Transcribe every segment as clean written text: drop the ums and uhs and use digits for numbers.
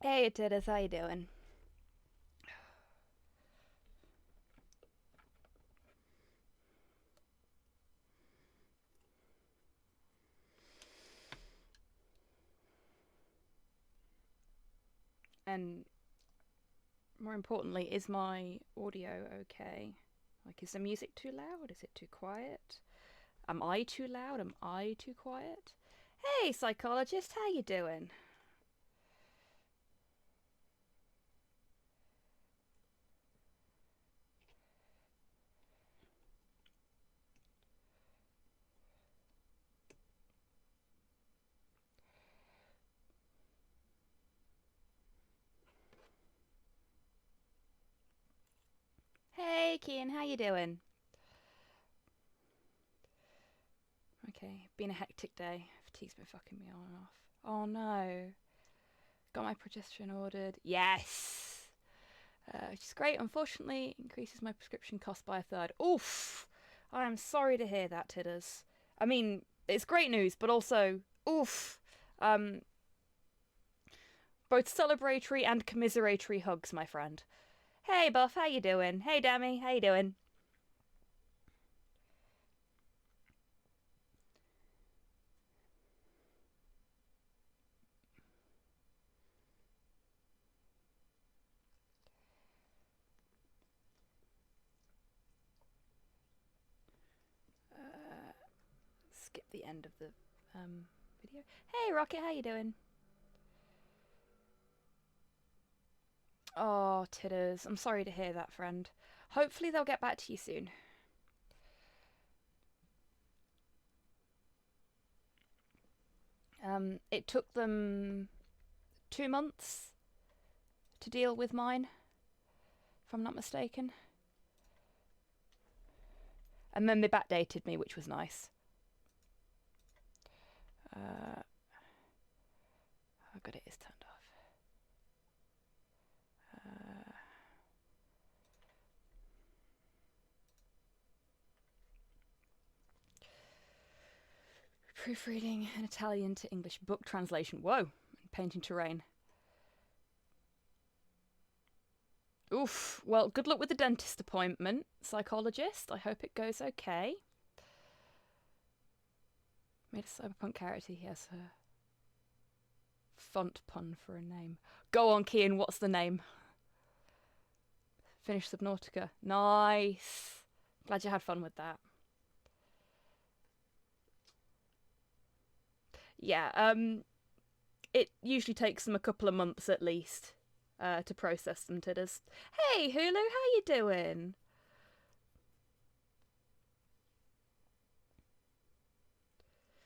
Hey Titus, how you doing? And more importantly, is my audio okay? Like, is the music too loud? Is it too quiet? Am I too loud? Am I too quiet? Hey, psychologist, how you doing? Hey, Kian, how you doing? Okay, been a hectic day. Fatigue's been fucking me on and off. Oh no. Got my progesterone ordered. Yes! Which is great. Unfortunately, increases my prescription cost by a third. Oof! I am sorry to hear that, Tidders. I mean, it's great news, but also, oof! Um, both celebratory and commiseratory hugs, my friend. Hey, Buff, how you doing? Hey, Demi, how you doing? Skip the end of the video. Hey, Rocket, how you doing? Oh, Tidders, I'm sorry to hear that, friend. Hopefully they'll get back to you soon. It took them 2 months to deal with mine, if I'm not mistaken. And then they backdated me, which was nice. Oh god, it is turned off. Proofreading an Italian to English book translation. Whoa! Painting terrain. Oof. Well, good luck with the dentist appointment, psychologist. I hope it goes okay. Made a cyberpunk character. He has a font pun for a name. Go on, Kian. What's the name? Finish Subnautica. Nice. Glad you had fun with that. Yeah. It usually takes them a couple of months at least to process them. To just, hey Hulu, how you doing?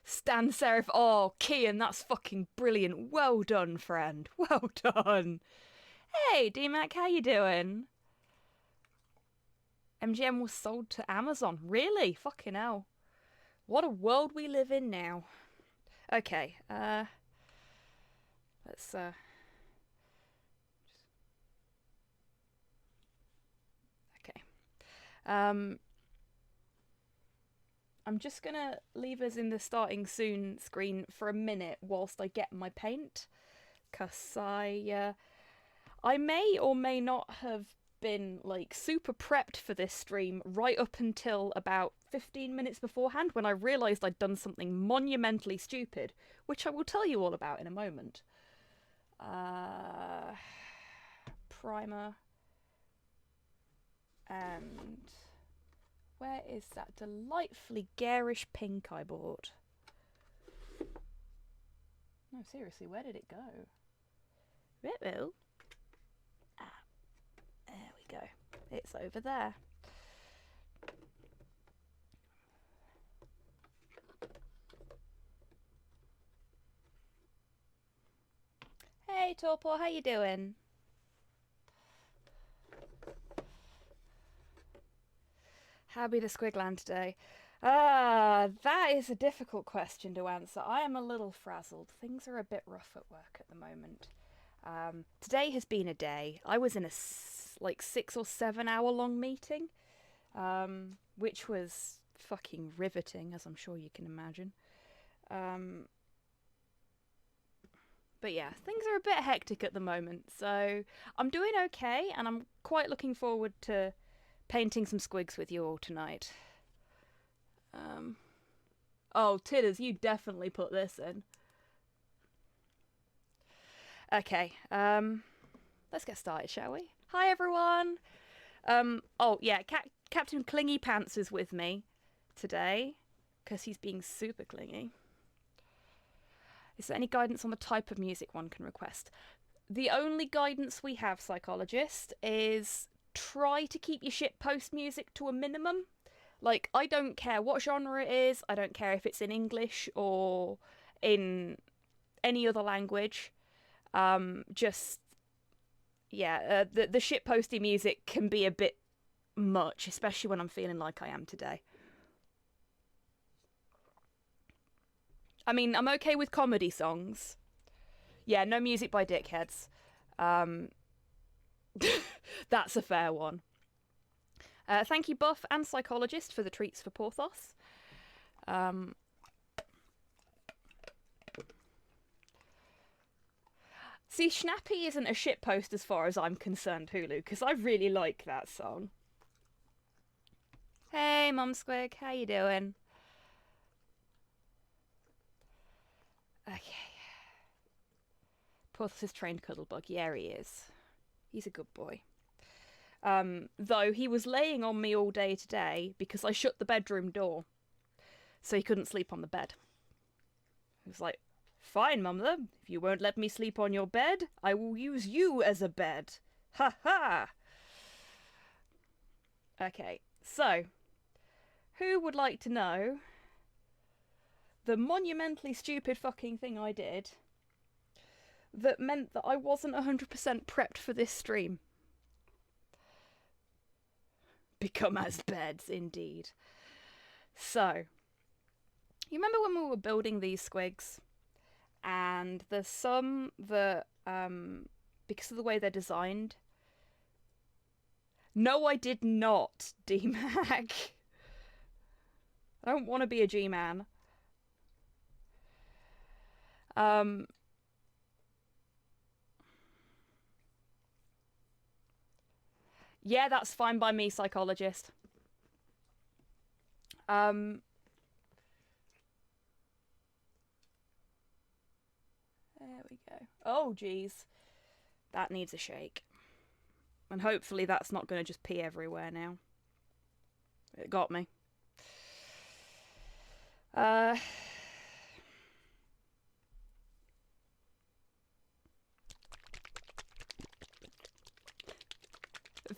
Stan Serif. Oh, Kian, that's fucking brilliant. Well done, friend. Well done. Hey, DMAC, how you doing? MGM was sold to Amazon. Really? Fucking hell. What a world we live in now. Okay, let's okay. Um I'm just gonna leave us in the starting soon screen for a minute whilst I get my paint, cause I may or may not have been like super prepped for this stream right up until about 15 minutes beforehand when I realised I'd done something monumentally stupid, which I will tell you all about in a moment. Uh, Primer and where is that delightfully garish pink I bought? No, seriously, where did it go? There we go. It's over there. Hey, Torpor, how you doing? How be the Squigland today? That is a difficult question to answer. I am a little frazzled. Things are a bit rough at work at the moment. Today has been a day. I was in a like 6 or 7 hour long meeting, which was fucking riveting, as I'm sure you can imagine. But But yeah, things are a bit hectic at the moment, so I'm doing okay, and I'm quite looking forward to painting some squigs with you all tonight. Oh, Tidders, you definitely put this in. Okay, let's get started, shall we? Hi, everyone! Oh, yeah, Captain Clingy Pants is with me today, because he's being super clingy. Is there any guidance on the type of music one can request? The only guidance we have, Psychologist, is try to keep your shitpost music to a minimum. Like, I don't care what genre it is, I don't care if it's in English or in any other language. The shitposty music can be a bit much, especially when I'm feeling like I am today. I mean, I'm okay with comedy songs. Yeah, no music by dickheads. That's a fair one. Thank you, Buff and Psychologist, for the treats for Porthos. See, Schnappy isn't a shitpost as far as I'm concerned, Hulu, because I really like that song. Hey, Mum Squig, how you doing? Okay. Porthos is trained Cuddlebug. Yeah, he is. He's a good boy. Though he was laying on me all day today because I shut the bedroom door, so he couldn't sleep on the bed. He was like, "Fine, Mumler, if you won't let me sleep on your bed, I will use you as a bed. Ha ha!" Okay, so, who would like to know the monumentally stupid fucking thing I did that meant that I wasn't 100% prepped for this stream? Become as beds, indeed. So, you remember when we were building these squigs? And there's some that, because of the way they're designed... No, I did not, D-Mac. I don't want to be a G-Man. Yeah, that's fine by me, Psychologist. There we go. Oh, geez. That needs a shake. And hopefully that's not going to just pee everywhere now. It got me.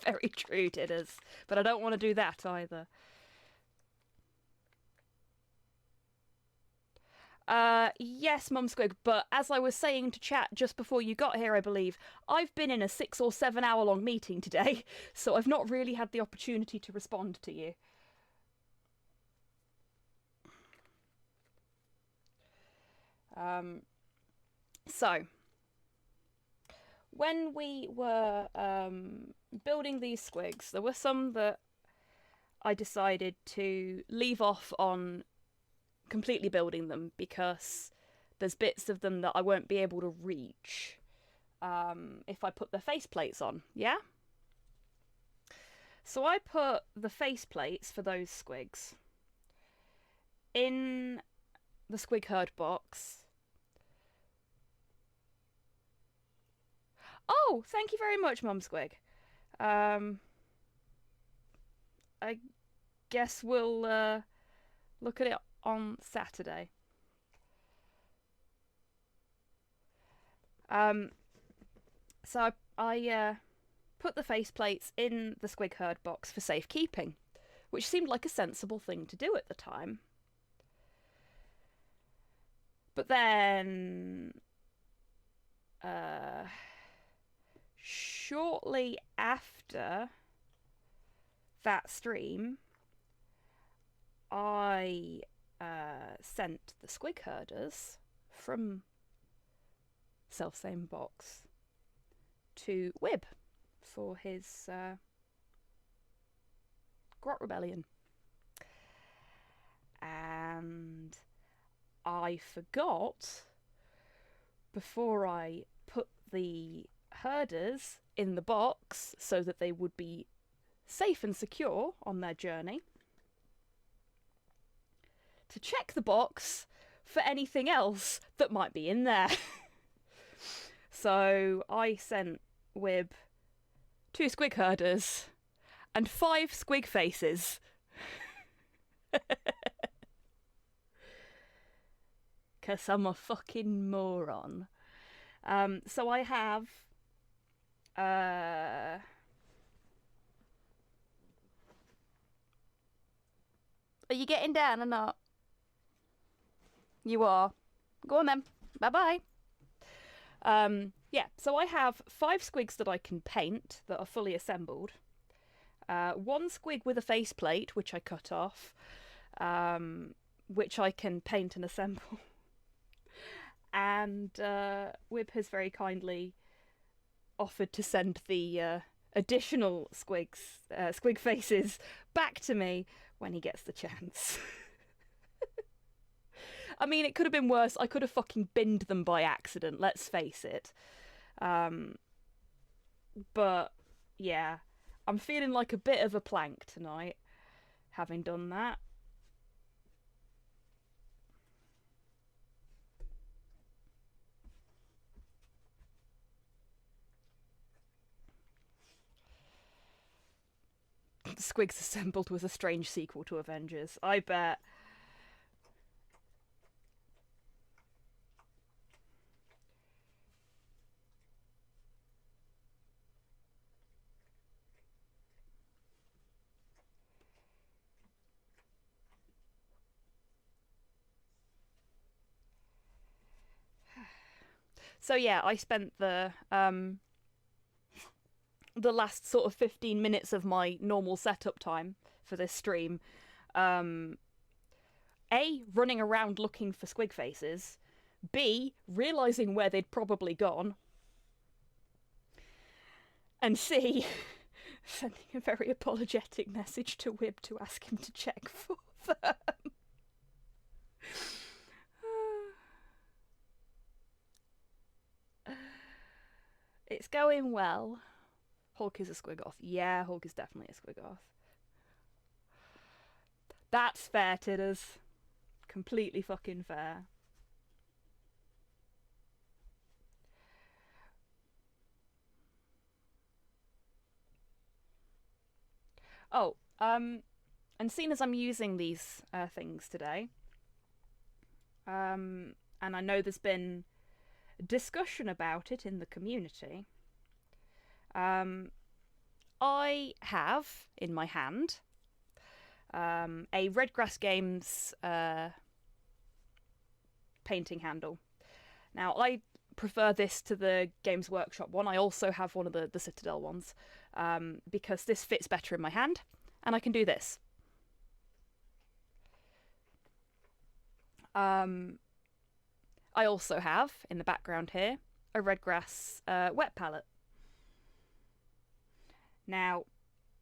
Very true, Didders. But I don't want to do that either. Yes, Mum Squig, but as I was saying to chat just before you got here, I believe, I've been in a 6 or 7 hour long meeting today, so I've not really had the opportunity to respond to you. So, when we were building these squigs, there were some that I decided to leave off on completely building them because there's bits of them that I won't be able to reach if I put the faceplates on, yeah? So I put the faceplates for those squigs in the squig herd box. Oh, thank you very much, Mum Squig. I guess we'll look at it on Saturday. So I put the faceplates in the squig herd box for safekeeping, which seemed like a sensible thing to do at the time. But then, shortly after that stream, I sent the squig herders from self-same box to Wib for his Grot Rebellion. And I forgot before I put the herders in the box so that they would be safe and secure on their journey, to check the box for anything else that might be in there. So I sent Wib 2 squig herders and 5 squig faces. Because I'm a fucking moron. So I have... Are you getting down or not? You are. Go on then. Bye-bye. Yeah, so I have 5 squigs that I can paint that are fully assembled. 1 squig with a faceplate, which I cut off, which I can paint and assemble. And Wib has very kindly offered to send the additional squig faces back to me when he gets the chance. I mean, it could have been worse. I could have fucking binned them by accident, let's face it. But, yeah. I'm feeling like a bit of a plank tonight, having done that. Squigs Assembled was a strange sequel to Avengers, I bet. So yeah, I spent the last sort of 15 minutes of my normal setup time for this stream, A, running around looking for squig faces, B, realising where they'd probably gone, and C, sending a very apologetic message to Wib to ask him to check for them. It's going well. Hulk is a squig-off. Yeah, Hulk is definitely a squig-off. That's fair, Tidders. Completely fucking fair. Oh, and seeing as I'm using these things today, and I know there's been discussion about it in the community, I have in my hand a Redgrass Games painting handle. Now, I prefer this to the Games Workshop one. I also have one of the Citadel ones, because this fits better in my hand, and I can do this. I also have, in the background here, a Redgrass wet palette. Now,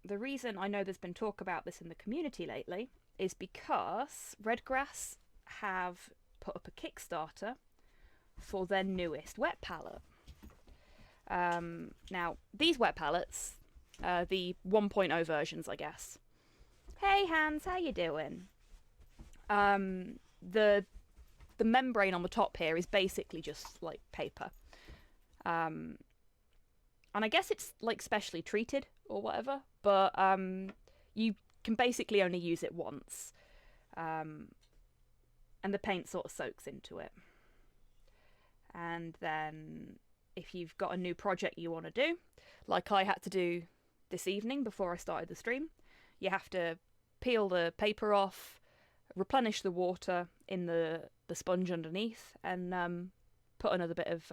the reason I know there's been talk about this in the community lately is because Redgrass have put up a Kickstarter for their newest wet palette. Now, these wet palettes, the 1.0 versions, I guess. Hey, Hans, how you doing? The membrane on the top here is basically just like paper. And I guess it's like specially treated or whatever, but you can basically only use it once. And the paint sort of soaks into it. And then if you've got a new project you want to do, like I had to do this evening before I started the stream, you have to peel the paper off, replenish the water in the sponge underneath, and put another bit of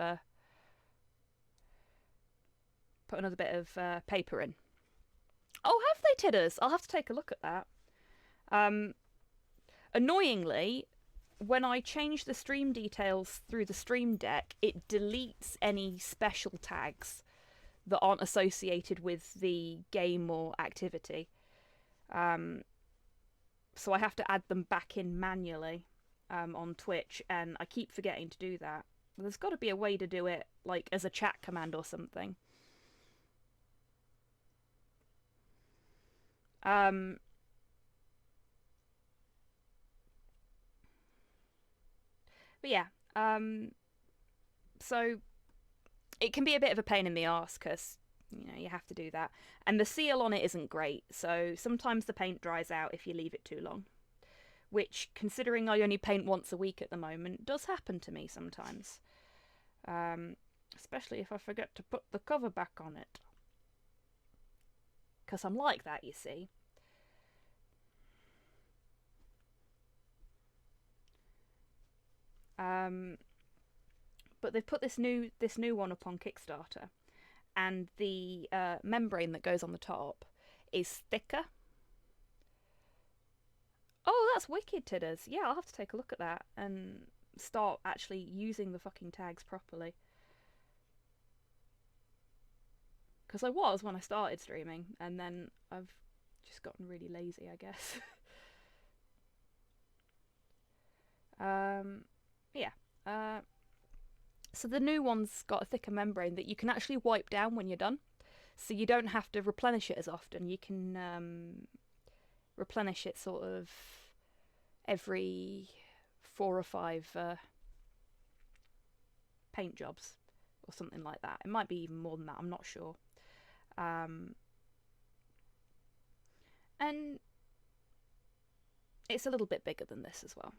paper in. Oh, have they, Tidders? I'll have to take a look at that. Annoyingly, when I change the stream details through the Stream Deck, it deletes any special tags that aren't associated with the game or activity. So I have to add them back in manually on Twitch, and I keep forgetting to do that. There's got to be a way to do it, like, as a chat command or something. But yeah, so it can be a bit of a pain in the arse because, you know, you have to do that. And the seal on it isn't great, so sometimes the paint dries out if you leave it too long. Which, considering I only paint once a week at the moment, does happen to me sometimes. Especially if I forget to put the cover back on it. Because I'm like that, you see. But they've put this new one up on Kickstarter, and the membrane that goes on the top is thicker. Oh, that's wicked, Tidders. Yeah, I'll have to take a look at that and start actually using the fucking tags properly. Because I was when I started streaming, and then I've just gotten really lazy, I guess. Yeah. So the new one's got a thicker membrane that you can actually wipe down when you're done. So you don't have to replenish it as often. You can replenish it sort of every 4 or 5 paint jobs or something like that. It might be even more than that, I'm not sure. And it's a little bit bigger than this as well.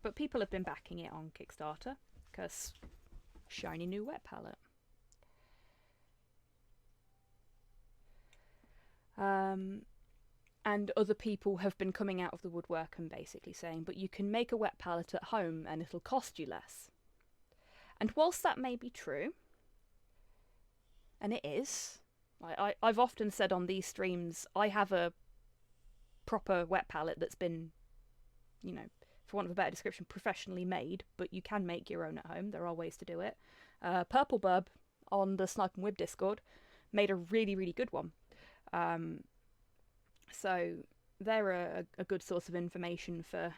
But people have been backing it on Kickstarter because shiny new wet palette. And other people have been coming out of the woodwork and basically saying, but you can make a wet palette at home and it'll cost you less. And whilst that may be true, and it is, I've often said on these streams, I have a proper wet palette that's been, you know, for want of a better description, professionally made, but you can make your own at home. There are ways to do it. Purple Burb on the Snipe and Wib Discord made a really, really good one. So they're a good source of information for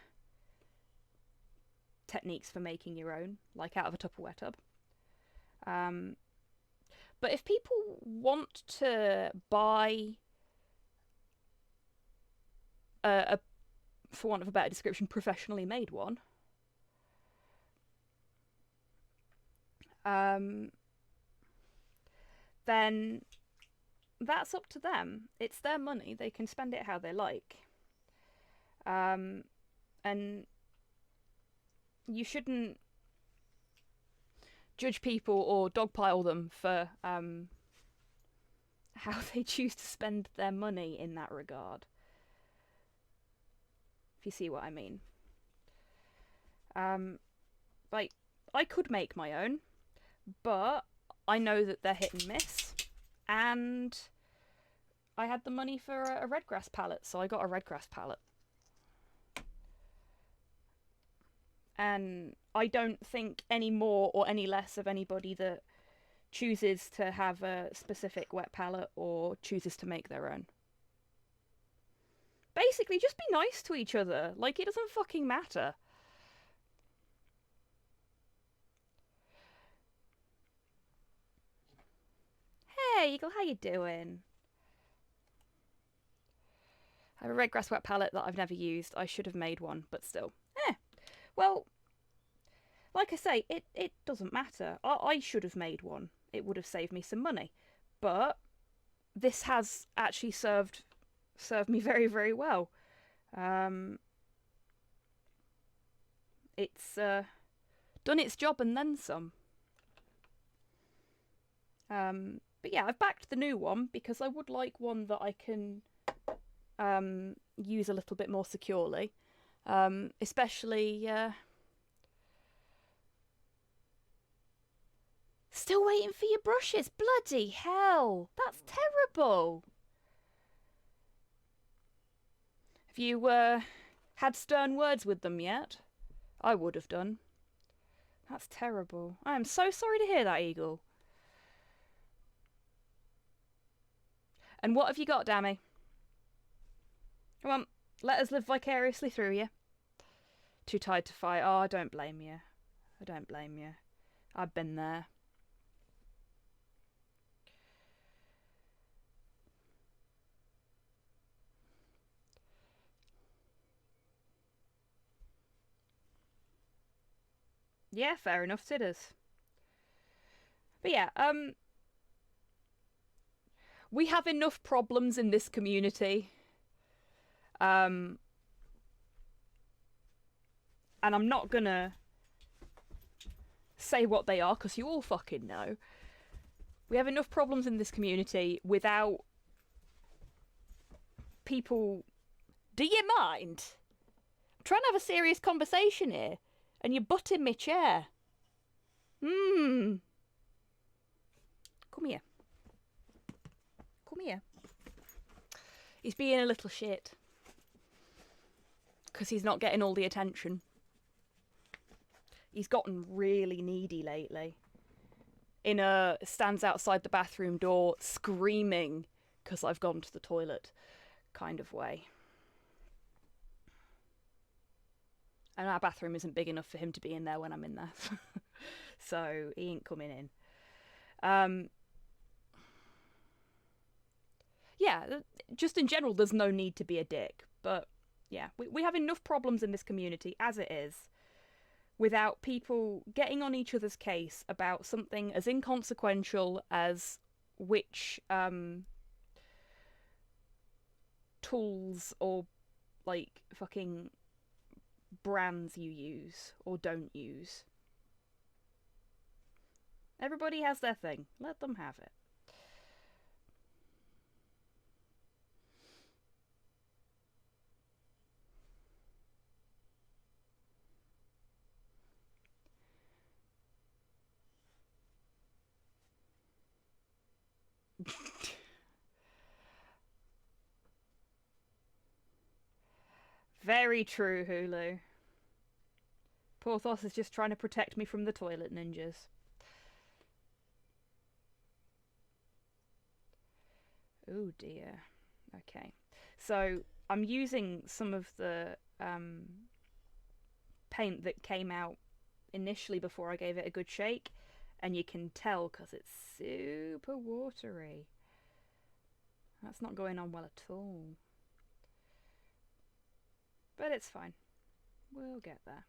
techniques for making your own, like out of a Tupperware tub. But if people want to buy a for want of a better description, professionally made one, then that's up to them. It's their money. They can spend it how they like. And you shouldn't judge people or dogpile them for how they choose to spend their money in that regard. If you see what I mean. Like, I could make my own, but I know that they're hit and miss. And I had the money for a redgrass palette, so I got a redgrass palette. And I don't think any more or any less of anybody that chooses to have a specific wet palette or chooses to make their own. Basically, just be nice to each other. Like, it doesn't fucking matter. Hey, Eagle, how you doing? I have a redgrass wet palette that I've never used. I should have made one, but still. Well, like I say, it doesn't matter. I should have made one. It would have saved me some money. But this has actually served me very, very well. It's done its job and then some. But yeah, I've backed the new one because I would like one that I can use a little bit more securely. Especially... Still waiting for your brushes. Bloody hell. That's terrible. Have you had stern words with them yet? I would have done. That's terrible. I am so sorry to hear that, Eagle. And what have you got, Dammy? Come on, let us live vicariously through you. Too tired to fight. Oh, I don't blame you. I don't blame you. I've been there. Yeah, fair enough, Tidders. But yeah, we have enough problems in this community. And I'm not gonna say what they are, because you all fucking know. We have enough problems in this community without people... Do you mind? I'm trying to have a serious conversation here, and you're butting my chair. Come here. Come here. He's being a little shit. Because he's not getting all the attention. He's gotten really needy lately. Stands outside the bathroom door screaming because I've gone to the toilet kind of way. And our bathroom isn't big enough for him to be in there when I'm in there. So he ain't coming in. Yeah, just in general, there's no need to be a dick. But yeah, we have enough problems in this community as it is, without people getting on each other's case about something as inconsequential as which tools or like fucking brands you use or don't use. Everybody has their thing. Let them have it. Very true, Hulu. Porthos is just trying to protect me from the toilet ninjas. Oh dear. Okay. So I'm using some of the paint that came out initially before I gave it a good shake, and you can tell because it's super watery. That's not going on well at all. But it's fine. We'll get there.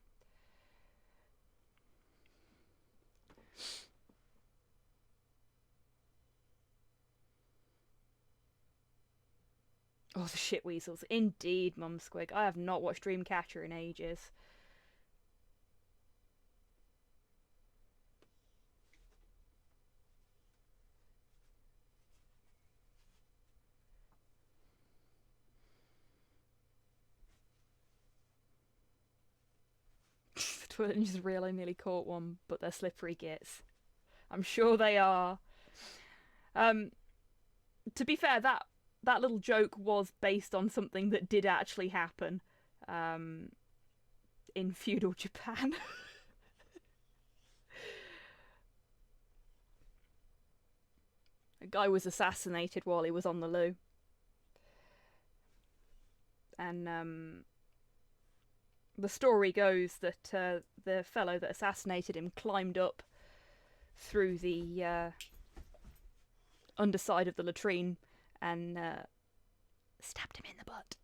Oh, the shit weasels. Indeed, Mum Squig. I have not watched Dreamcatcher in ages. The toilet ninjas real I nearly caught one, but they're slippery gits. I'm sure they are. To be fair, that little joke was based on something that did actually happen in feudal Japan. A guy was assassinated while he was on the loo. And the story goes that the fellow that assassinated him climbed up through the underside of the latrine and stabbed him in the butt.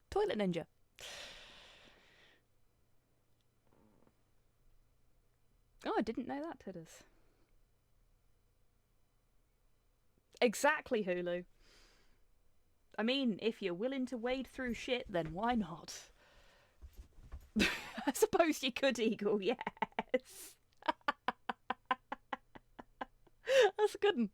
Toilet ninja. Oh, I didn't know that, Tidders. Exactly, Hulu. I mean, if you're willing to wade through shit, then why not? I suppose you could, Eagle, yes. That's a good one.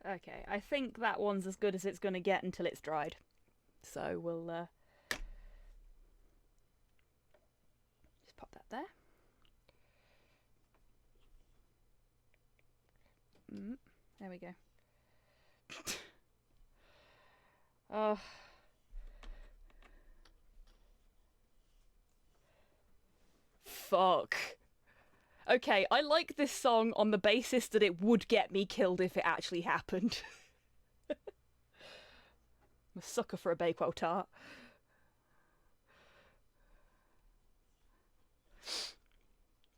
Okay, I think that one's as good as it's going to get until it's dried. So we'll just pop that there. There we go. Oh. Fuck. Okay, I like this song on the basis that it would get me killed if it actually happened. I'm a sucker for a Bakewell tart.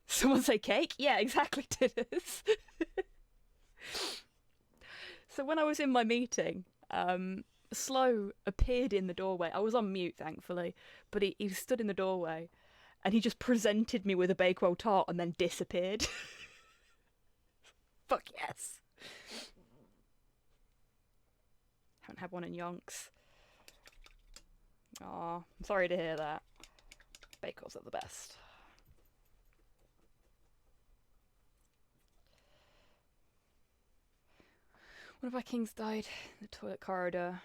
Someone say cake? Yeah, exactly, Titters. So when I was in my meeting, Slow appeared in the doorway. I was on mute, thankfully, but he stood in the doorway and he just presented me with a Bakewell tart and then disappeared. Fuck yes. Haven't had one in yonks. Aw, I'm sorry to hear that. Bakewells are the best. One of our kings died in the toilet corridor.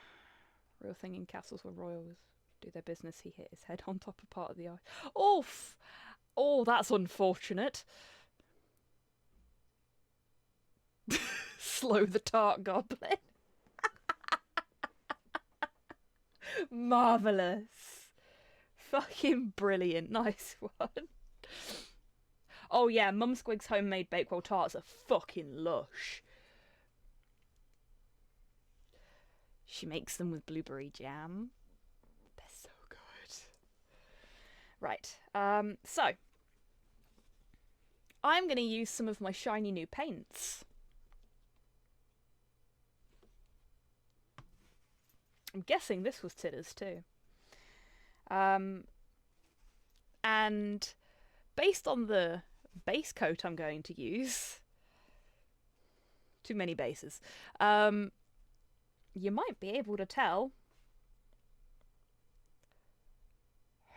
Real thing in castles where royals do their business. He hit his head on top of part of the eye. Oof! Oh, that's unfortunate. Slow the tart goblin. Marvellous. Fucking brilliant. Nice one. Oh yeah, Mum Squig's homemade Bakewell tarts are fucking lush. She makes them with blueberry jam. They're so good. Right, so I'm going to use some of my shiny new paints. I'm guessing this was Titters too. And based on the base coat I'm going to use, too many bases, you might be able to tell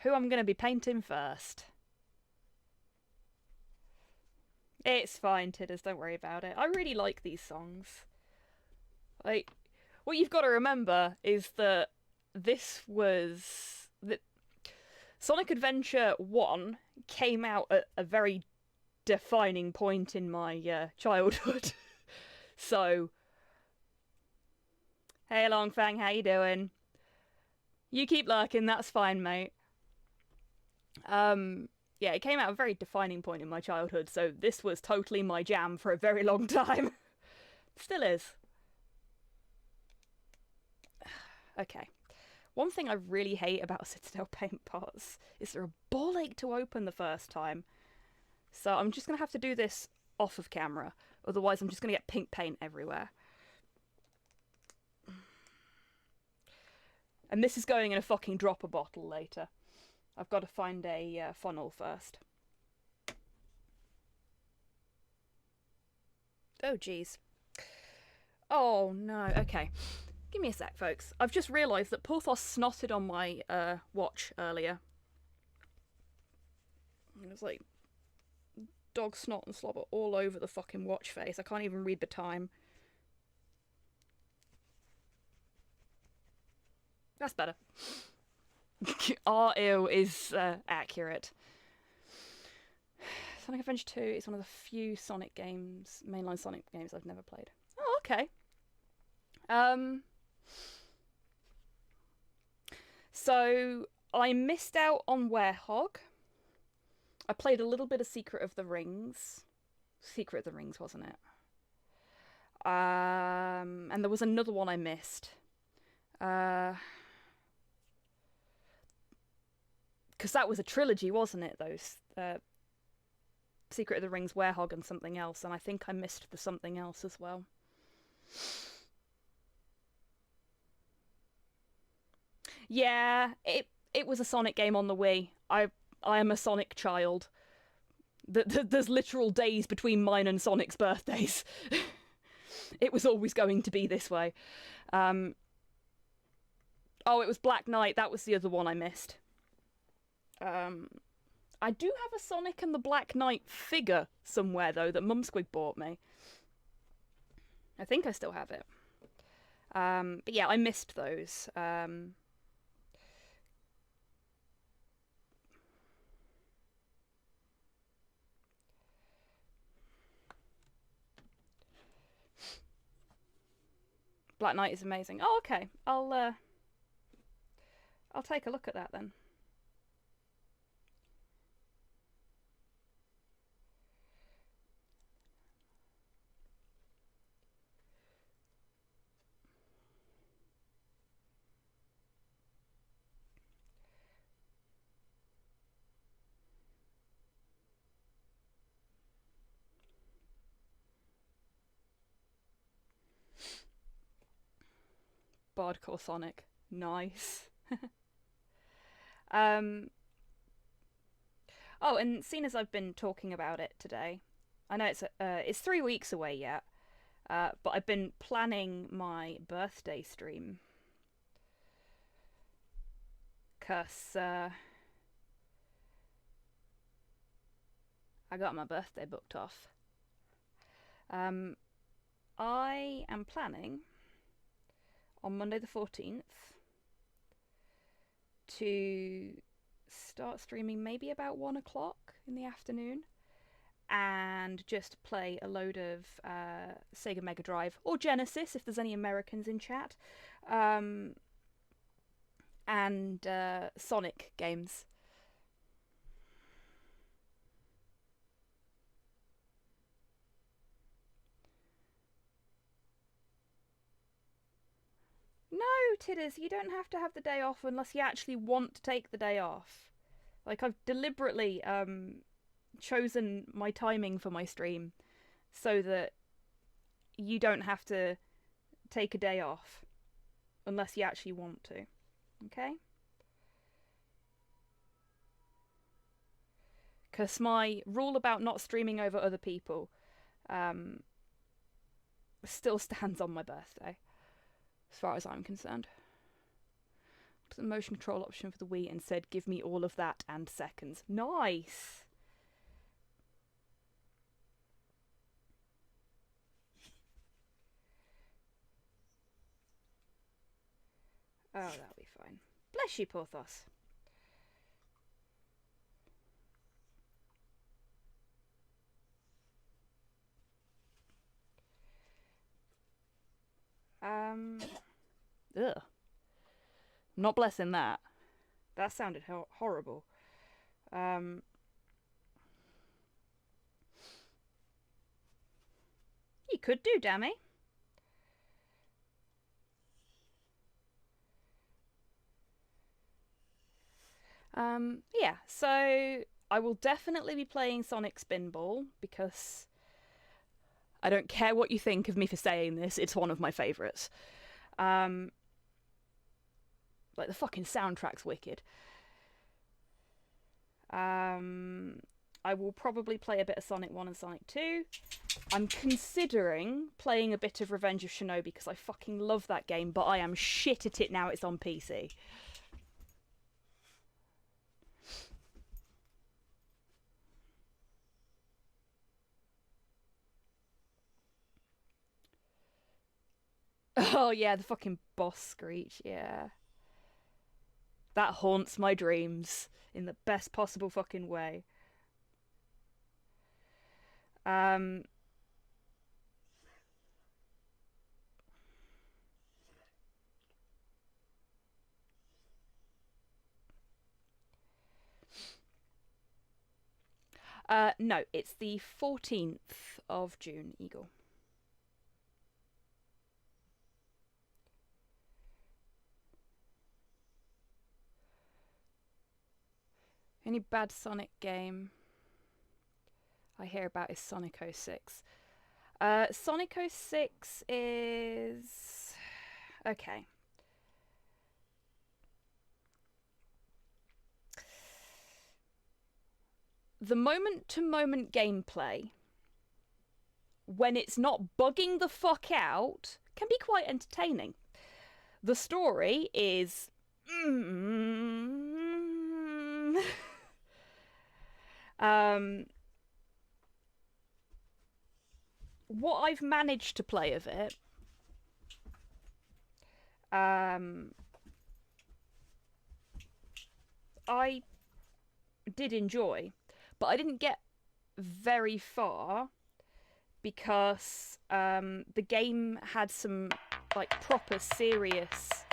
who I'm going to be painting first. It's fine, Titters, don't worry about it. I really like these songs. Like, what you've got to remember is that this was... Sonic Adventure 1 came out at a very defining point in my childhood. So... Hey, Longfang, how you doing? You keep lurking, that's fine, mate. Yeah, it came out at a very defining point in my childhood, so this was totally my jam for a very long time. Still is. Okay. One thing I really hate about Citadel paint pots is they're a ball ache to open the first time. So I'm just going to have to do this off of camera, otherwise I'm just going to get pink paint everywhere. And this is going in a fucking dropper bottle later. I've got to find a funnel first. Oh, jeez. Oh, no. Okay. Give me a sec, folks. I've just realised that Porthos snotted on my watch earlier. It was like dog snot and slobber all over the fucking watch face. I can't even read the time. That's better. R-ew is accurate. Sonic Adventure 2 is one of the few Sonic games, mainline Sonic games I've never played. Oh, okay. So I missed out on Werehog. I played a little bit of Secret of the Rings. Secret of the Rings, wasn't it? And there was another one I missed. Because that was a trilogy, wasn't it? Those Secret of the Rings, Werehog, and something else. And I think I missed the something else as well. Yeah, it was a Sonic game on the Wii. I am a Sonic child. There's literal days between mine and Sonic's birthdays. It was always going to be this way. Oh, it was Black Knight. That was the other one I missed. I do have a Sonic and the Black Knight figure somewhere, though, that Mum Squig bought me. I think I still have it. But yeah, I missed those. Black Knight is amazing. Oh, okay. I'll take a look at that then. Bardcore Sonic. Nice. Oh, and seeing as I've been talking about it today, I know it's 3 weeks away yet, but I've been planning my birthday stream. 'Cause I got my birthday booked off. I am planning on Monday the 14th to start streaming maybe about 1 o'clock in the afternoon and just play a load of Sega Mega Drive or Genesis if there's any Americans in chat, and Sonic games. No, Tidders, you don't have to have the day off unless you actually want to take the day off. Like, I've deliberately chosen my timing for my stream so that you don't have to take a day off unless you actually want to. Okay? Because my rule about not streaming over other people still stands on my birthday, as far as I'm concerned. What's the motion control option for the Wii and said, give me all of that and seconds. Nice! Oh, that'll be fine. Bless you, Porthos. Ugh. Not blessing that. That sounded horrible. You could do, Dammy. Yeah, so I will definitely be playing Sonic Spinball because I don't care what you think of me for saying this, it's one of my favourites. Like, the fucking soundtrack's wicked. I will probably play a bit of Sonic 1 and Sonic 2. I'm considering playing a bit of Revenge of Shinobi because I fucking love that game, but I am shit at it now it's on PC. Oh yeah, the fucking boss screech, yeah. That haunts my dreams in the best possible fucking way. No, it's the 14th of June, Eagle. Any bad Sonic game I hear about is Sonic 06. Sonic 06 is... okay. The moment-to-moment gameplay, when it's not bugging the fuck out, can be quite entertaining. The story is... what I've managed to play of it, I did enjoy, but I didn't get very far because the game had some like proper serious.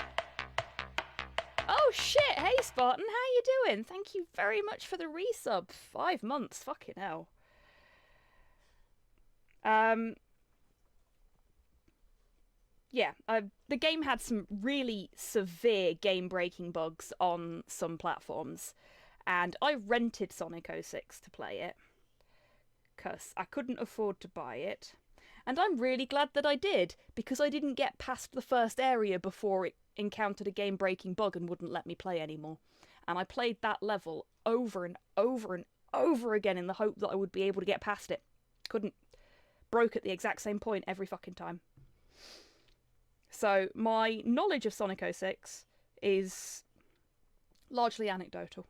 Oh shit! Hey Spartan, how you doing? Thank you very much for the resub. 5 months, fucking hell. Yeah, the game had some really severe game-breaking bugs on some platforms, and I rented Sonic 06 to play it because I couldn't afford to buy it. And I'm really glad that I did, because I didn't get past the first area before it encountered a game-breaking bug and wouldn't let me play anymore. And I played that level over and over and over again in the hope that I would be able to get past it. Couldn't. Broke at the exact same point every fucking time. So my knowledge of Sonic 06 is largely anecdotal.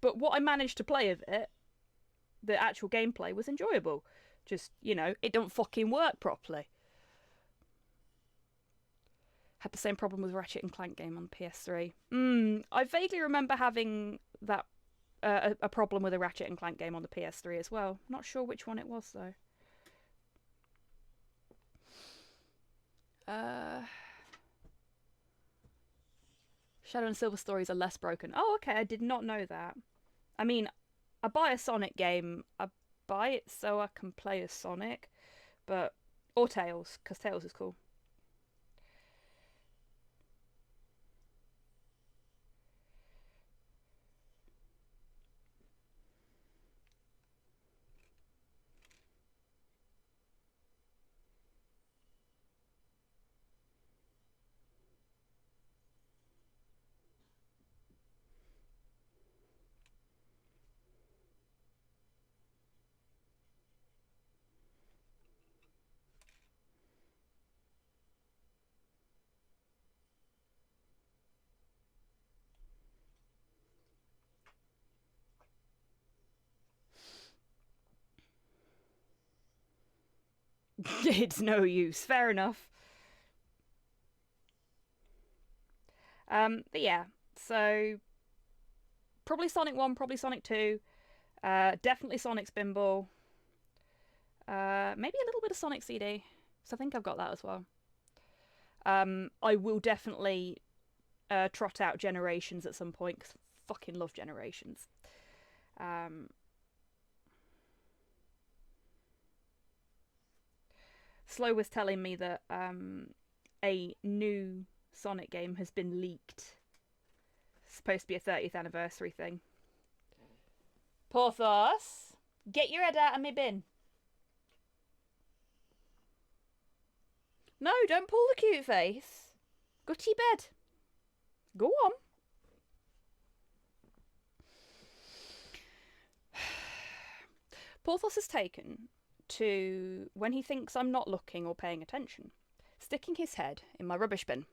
But what I managed to play of it, the actual gameplay, was enjoyable. Just, you know, it don't fucking work properly. Had the same problem with Ratchet and Clank game on PS3. I vaguely remember having that a problem with a Ratchet and Clank game on the PS3 as well. Not sure which one it was though. Shadow and Silver stories are less broken. Oh, okay, I did not know that. I mean, I buy a Sonic game, I buy it so I can play as Sonic, but... Or Tails, because Tails is cool. It's no use. Fair enough. But yeah, so probably Sonic 1, probably Sonic 2, definitely Sonic Spinball, maybe a little bit of Sonic CD, so I think I've got that as well. I will definitely trot out Generations at some point, because I fucking love Generations. Slow was telling me that a new Sonic game has been leaked. It's supposed to be a 30th anniversary thing. Porthos, get your head out of my bin. No, don't pull the cute face. Go to your bed. Go on. Porthos is taken to, when he thinks I'm not looking or paying attention, sticking his head in my rubbish bin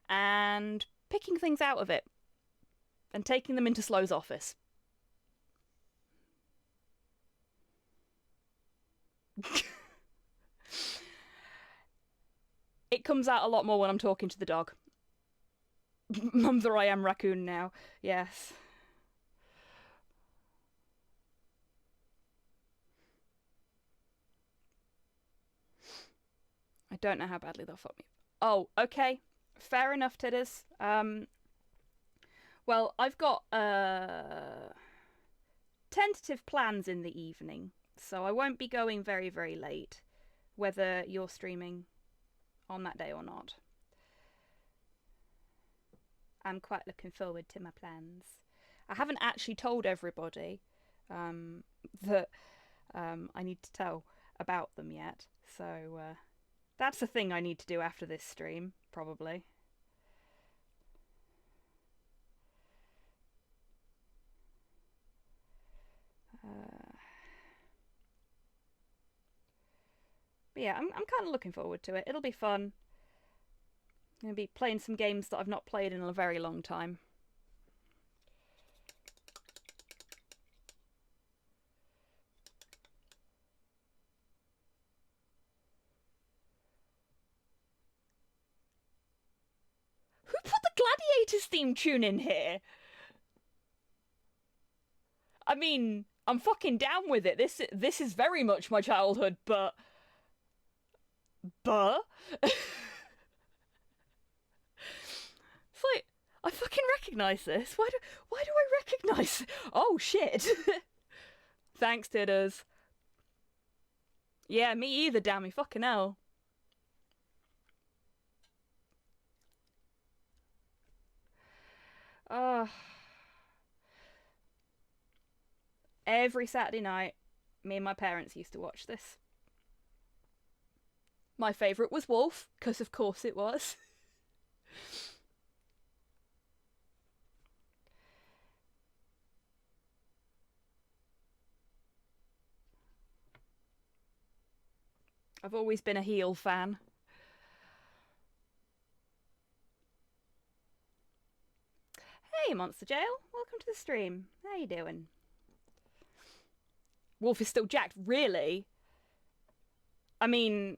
and picking things out of it and taking them into Slow's office. It comes out a lot more when I'm talking to the dog. Mumther I am raccoon now. Yes. I don't know how badly they'll fuck me. Oh, okay. Fair enough, Tidders. Well, I've got tentative plans in the evening, so I won't be going very, very late, whether you're streaming on that day or not. I'm quite looking forward to my plans. I haven't actually told everybody that I need to tell about them yet, so that's the thing I need to do after this stream, probably. But yeah, I'm kind of looking forward to it. It'll be fun. I'm going to be playing some games that I've not played in a very long time. Gladiators theme tune in here. I mean, I'm fucking down with it. This is very much my childhood, but it's like, I fucking recognise this. Why do I recognise? Oh shit! Thanks, Tidders. Yeah, me either. Damn me, fucking hell. Every Saturday night, me and my parents used to watch this. My favourite was Wolf, because of course it was. I've always been a heel fan. Hey, Monster Jail. Welcome to the stream. How you doing? Wolf is still jacked. Really? I mean,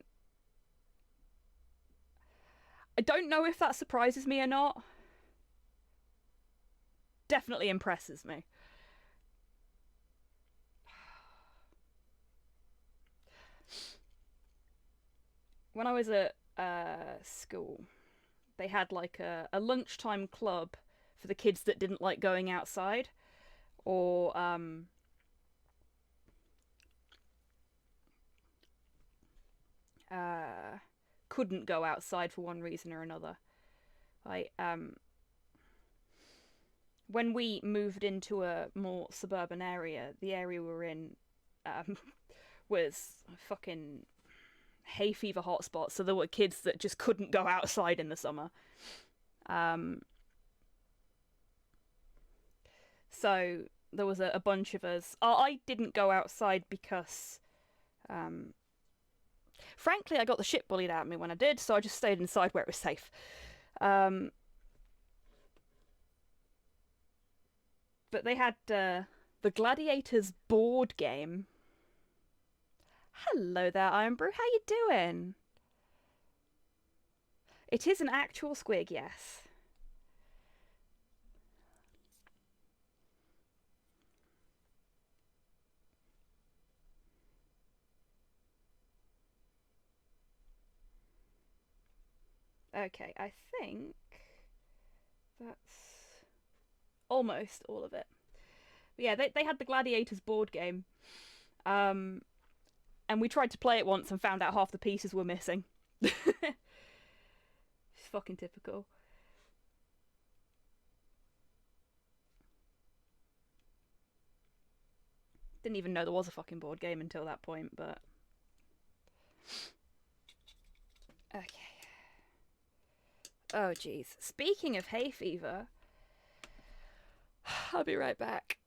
I don't know if that surprises me or not. Definitely impresses me. When I was at school, they had like a lunchtime club for the kids that didn't like going outside, or couldn't go outside for one reason or another. Like when we moved into a more suburban area, the area we were in was a fucking hay fever hotspot, so there were kids that just couldn't go outside in the summer. So there was a bunch of us. I didn't go outside because frankly I got the shit bullied out of me when I did, so I just stayed inside where it was safe. But they had the Gladiators board game. Hello there, Iron Brew. How you doing? It is an actual squig, yes. Okay, I think that's almost all of it. But yeah, they had the Gladiators board game. And we tried to play it once and found out half the pieces were missing. It's fucking typical. Didn't even know there was a fucking board game until that point, but... Okay. Oh, jeez. Speaking of hay fever, I'll be right back.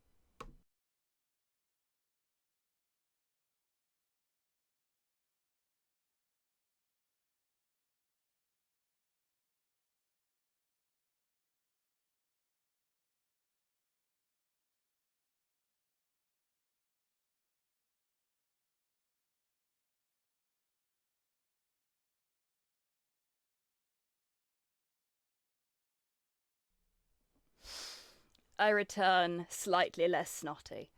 I return slightly less snotty.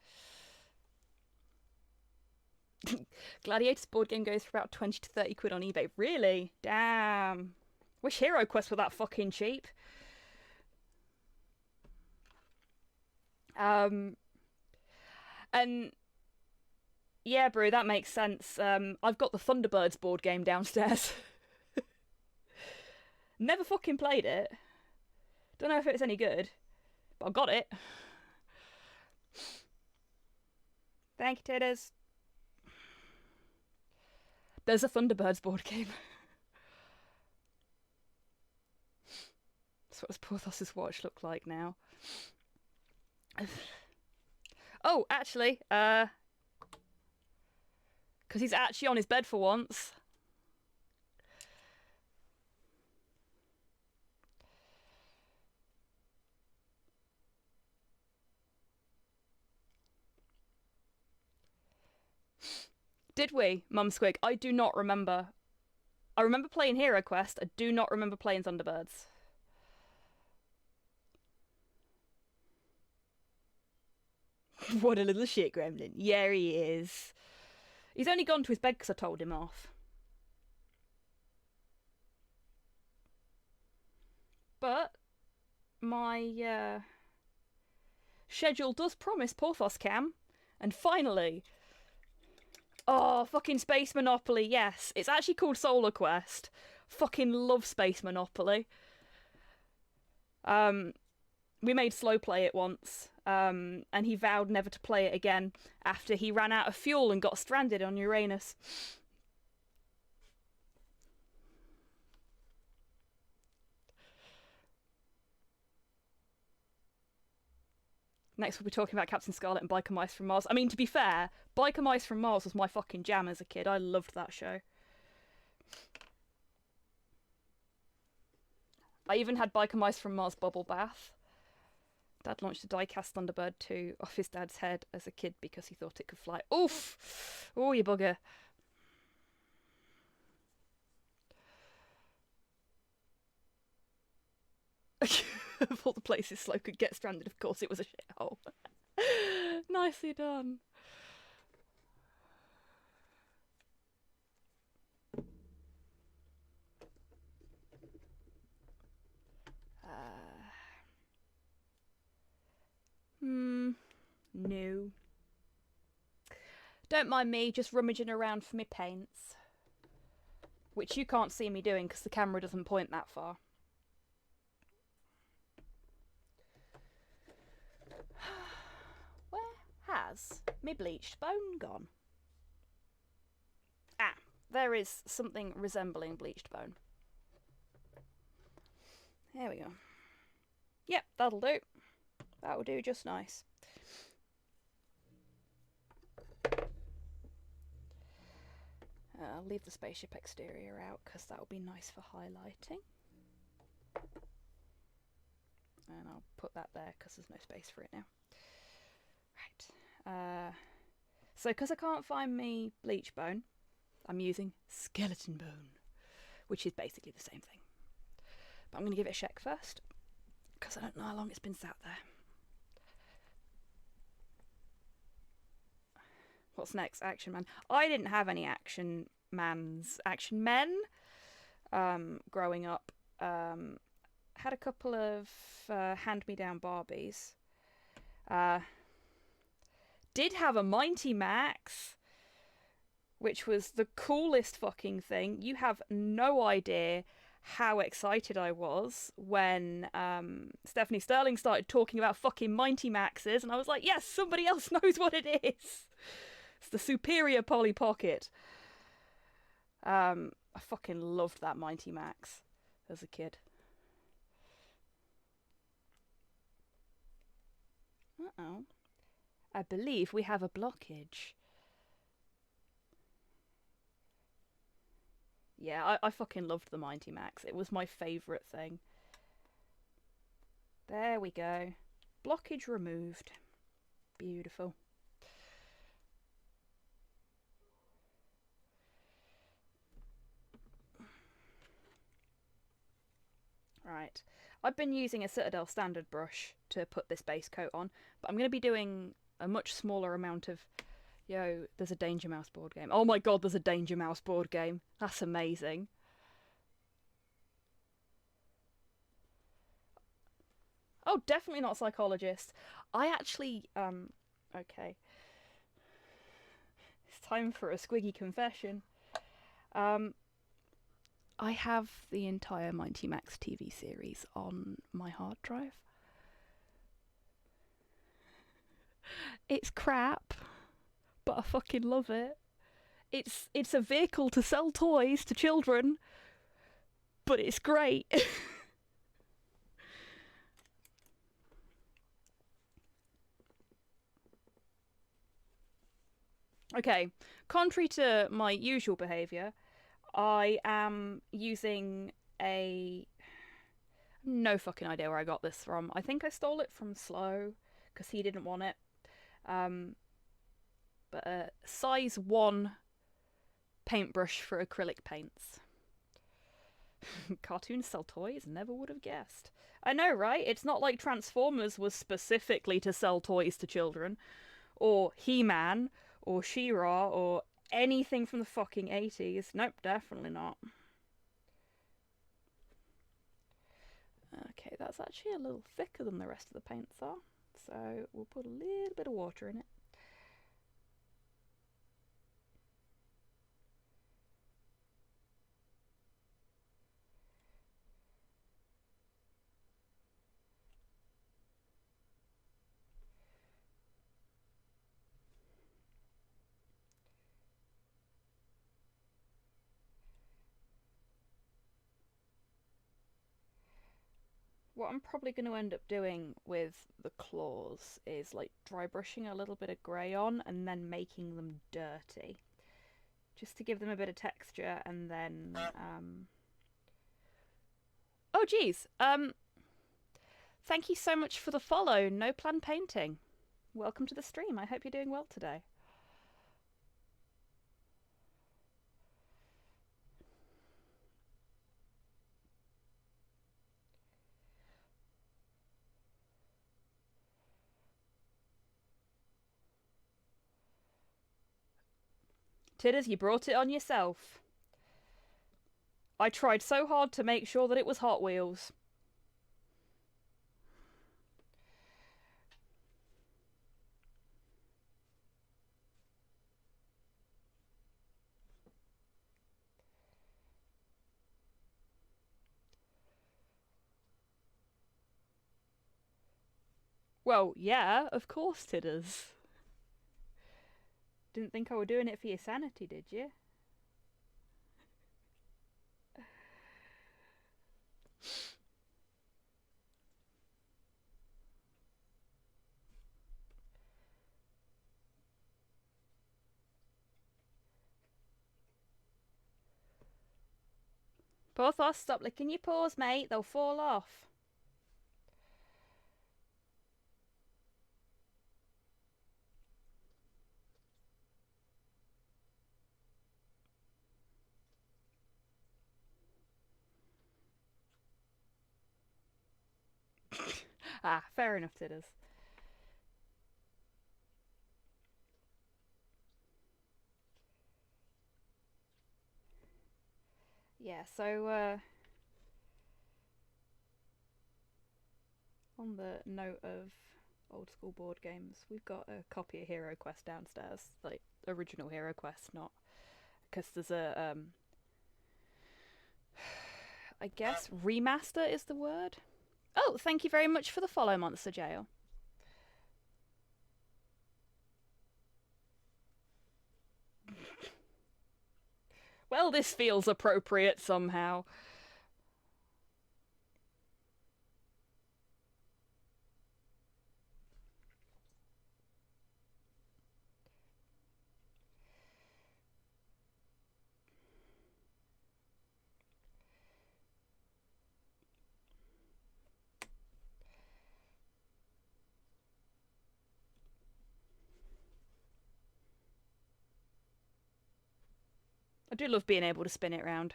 Gladiators board game goes for about 20 to 30 quid on eBay. Really? Damn. Wish Hero Quest were that fucking cheap. And yeah, bro, that makes sense. I've got the Thunderbirds board game downstairs. Never fucking played it. Don't know if it's any good, but I got it. Thank you, Titters. There's a Thunderbirds board game. That's what Porthos's watch look like now. Oh, actually, because he's actually on his bed for once. Did we, Mum Squig? I do not remember. I remember playing Hero Quest. I do not remember playing Thunderbirds. What a little shit gremlin. Yeah, he is. He's only gone to his bed because I told him off. But my schedule does promise Porthos Cam. And finally... Oh, fucking Space Monopoly, yes. It's actually called Solar Quest. Fucking love Space Monopoly. We made Slow play it once, and he vowed never to play it again after he ran out of fuel and got stranded on Uranus. Next we'll be talking about Captain Scarlet and Biker Mice from Mars. I mean, to be fair, Biker Mice from Mars was my fucking jam as a kid. I loved that show. I even had Biker Mice from Mars bubble bath. Dad launched a die-cast Thunderbird 2 off his dad's head as a kid because he thought it could fly. Oof! Oh, you bugger. Of all the places Slow could get stranded, of course it was a shithole. Nicely done. No. Don't mind me just rummaging around for my paints. Which you can't see me doing because the camera doesn't point that far. Where has my bleached bone gone? Ah, there is something resembling bleached bone. There we go. Yep, that'll do. That'll do just nice. I'll leave the spaceship exterior out because that'll be nice for highlighting. And I'll put that there because there's no space for it now. Right. So because I can't find me bleach bone, I'm using skeleton bone, which is basically the same thing. But I'm going to give it a shake first because I don't know how long it's been sat there. What's next? Action Man. I didn't have any action men growing up. Had a couple of hand-me-down Barbies. Did have a Mighty Max, which was the coolest fucking thing. You have no idea how excited I was when Stephanie Sterling started talking about fucking Mighty Maxes, and I was like, yes, somebody else knows what it is. It's the superior Polly Pocket. I fucking loved that Mighty Max as a kid. Uh-oh. I believe we have a blockage. Yeah, I fucking loved the Mighty Max. It was my favourite thing. There we go. Blockage removed. Beautiful. Right. I've been using a Citadel standard brush to put this base coat on, but I'm going to be doing a much smaller amount of... Yo, there's a Danger Mouse board game. Oh my god, there's a Danger Mouse board game. That's amazing. Oh, definitely not Psychologist. I actually, okay. It's time for a squiggy confession. I have the entire Mighty Max TV series on my hard drive. It's crap, but I fucking love it. It's a vehicle to sell toys to children, but it's great. Okay, contrary to my usual behaviour, I am using a... No fucking idea where I got this from. I think I stole it from Slow, because he didn't want it. But a size 1 paintbrush for acrylic paints. Cartoons sell toys? Never would have guessed. I know, right? It's not like Transformers was specifically to sell toys to children. or He-Man, or She-Ra, or anything from the fucking 80s. Nope, definitely not. Okay, that's actually a little thicker than the rest of the paints are, so we'll put a little bit of water in it. What I'm probably going to end up doing with the claws is like dry brushing a little bit of grey on and then making them dirty. Just to give them a bit of texture, and then oh geez, thank you so much for the follow, No Plan Painting. Welcome to the stream. I hope you're doing well today. Tidders, you brought it on yourself. I tried so hard to make sure that it was Hot Wheels. Well, yeah, of course, Tidders. Didn't think I were doing it for your sanity, did you? Porthos, stop licking your paws, mate. They'll fall off. Ah, fair enough, Tidders. Yeah, so, on the note of old school board games, we've got a copy of Hero Quest downstairs. Like, original Hero Quest, not... Because there's a, I guess remaster is the word? Oh, thank you very much for the follow, Monster Jail. Well, this feels appropriate somehow. I do love being able to spin it round.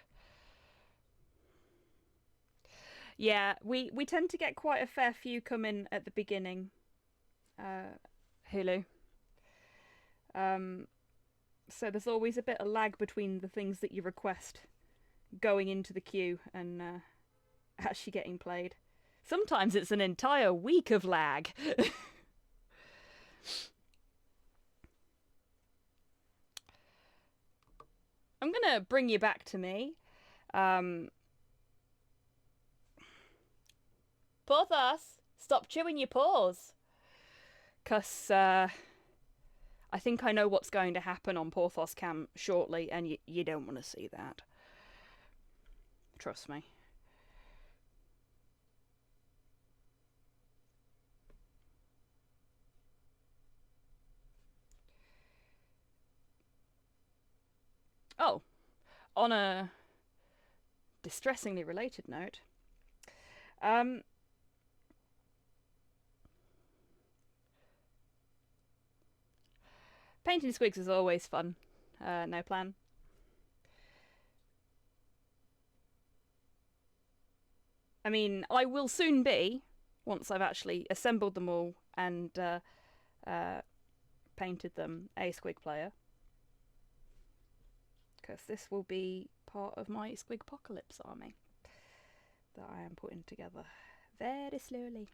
Yeah, we tend to get quite a fair few come in at the beginning. Hulu. So there's always a bit of lag between the things that you request going into the queue and actually getting played. Sometimes it's an entire week of lag. I'm gonna bring you back to me. Porthos, stop chewing your paws. Because I think I know what's going to happen on Porthos Cam shortly, and you don't want to see that. Trust me. Oh, on a distressingly related note, painting squigs is always fun. No plan. I mean, I will soon be, once I've actually assembled them all and painted them a squig player, because this will be part of my Squigpocalypse army that I am putting together very slowly.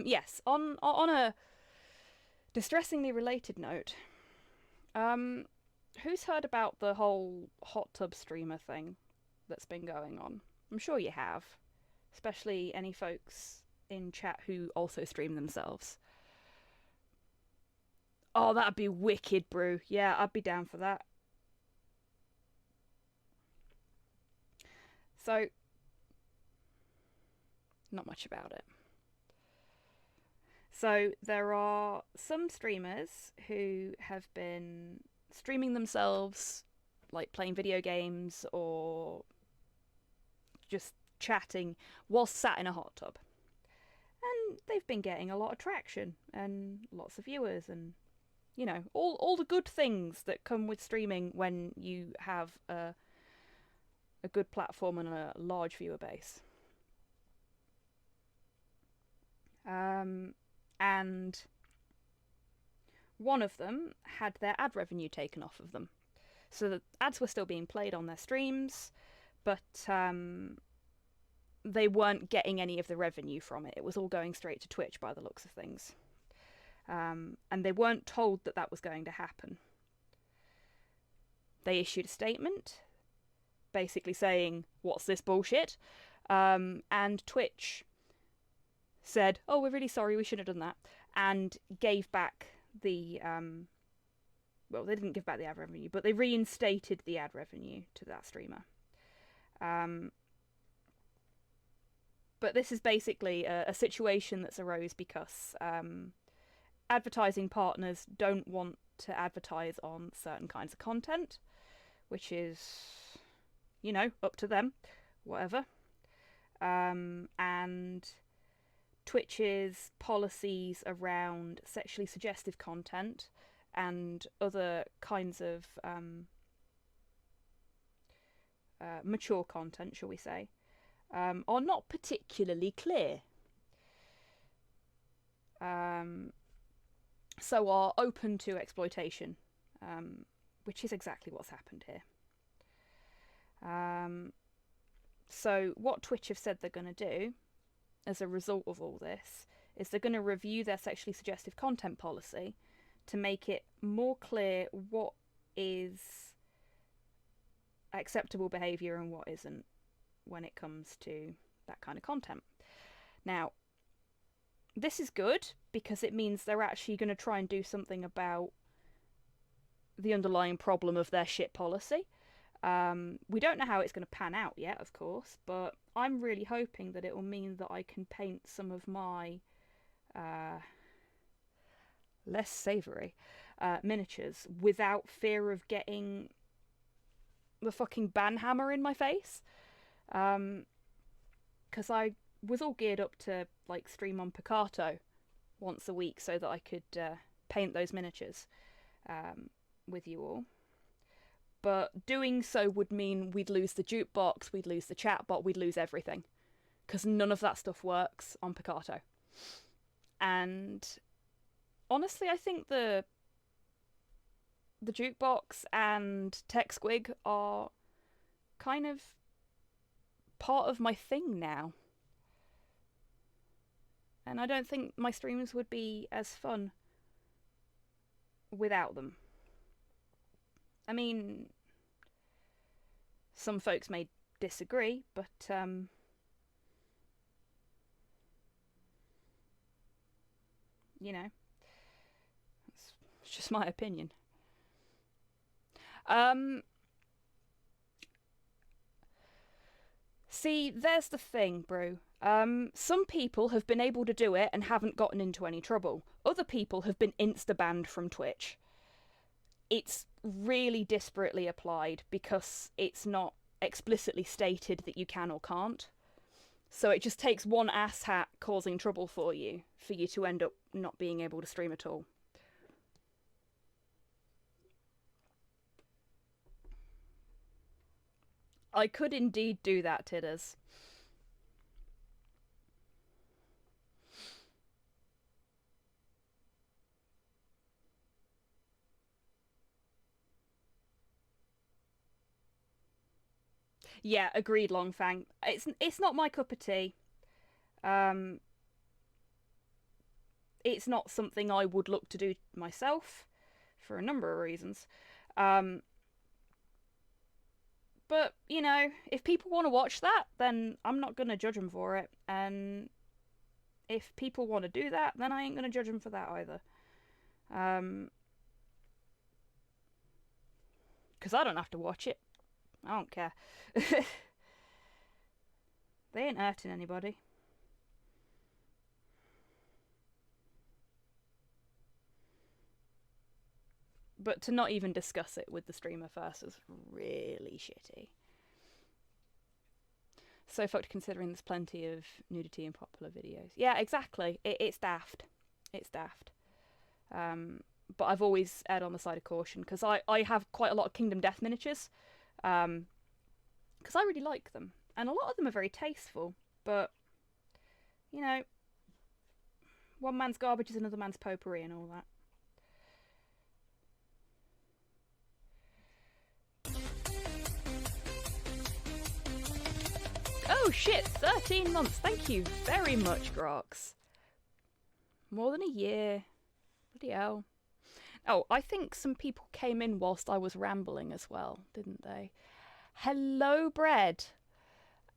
Yes, on a distressingly related note, who's heard about the whole hot tub streamer thing that's been going on? I'm sure you have, especially any folks in chat who also stream themselves. Oh, that'd be wicked, brew. Yeah, I'd be down for that. So, not much about it. So, there are some streamers who have been streaming themselves, like playing video games or just chatting whilst sat in a hot tub. And they've been getting a lot of traction and lots of viewers and, you know, all the good things that come with streaming when you have a good platform and a large viewer base. And one of them had their ad revenue taken off of them. So the ads were still being played on their streams, but they weren't getting any of the revenue from it. It was all going straight to Twitch by the looks of things. And they weren't told that that was going to happen. They issued a statement basically saying, "What's this bullshit?" And Twitch said, "Oh, we're really sorry, we shouldn't have done that," and gave back the well, they didn't give back the ad revenue, but they reinstated the ad revenue to that streamer. But this is basically a situation that's arose because advertising partners don't want to advertise on certain kinds of content, which is, you know, up to them, whatever. And Twitch's policies around sexually suggestive content and other kinds of mature content, shall we say, are not particularly clear. So are open to exploitation, which is exactly what's happened here. So what Twitch have said they're going to do as a result of all this is they're going to review their sexually suggestive content policy to make it more clear what is acceptable behaviour and what isn't when it comes to that kind of content. Now, this is good because it means they're actually going to try and do something about the underlying problem of their shit policy. We don't know how it's going to pan out yet, of course, but I'm really hoping that it will mean that I can paint some of my less savoury miniatures without fear of getting the fucking ban hammer in my face. Because I was all geared up to like stream on Picato once a week so that I could paint those miniatures with you all. But doing so would mean we'd lose the jukebox, we'd lose the chatbot, we'd lose everything. Because none of that stuff works on Picato. And honestly, I think the jukebox and TechSquig are kind of part of my thing now. And I don't think my streams would be as fun without them. I mean, some folks may disagree, but you know, it's just my opinion. See, there's the thing, Brew. Some people have been able to do it and haven't gotten into any trouble. Other people have been insta-banned from Twitch. It's really disparately applied because it's not explicitly stated that you can or can't. So it just takes one asshat causing trouble for you to end up not being able to stream at all. I could indeed do that, Tidders. Yeah, agreed, Longfang. It's not my cup of tea. It's not something I would look to do myself for a number of reasons. Um, but, you know, if people want to watch that, then I'm not going to judge them for it. And if people want to do that, then I ain't going to judge them for that either. Because I don't have to watch it. I don't care. They ain't hurting anybody. But to not even discuss it with the streamer first is really shitty. So fucked considering there's plenty of nudity in popular videos. Yeah, exactly. It's daft. It's daft. But I've always erred on the side of caution because I have quite a lot of Kingdom Death miniatures. Because I really like them. And a lot of them are very tasteful. But, you know, one man's garbage is another man's potpourri and all that. Oh shit, 13 months. Thank you very much, Grox. More than a year. Bloody hell. Oh, I think some people came in whilst I was rambling as well, didn't they? Hello, Bread.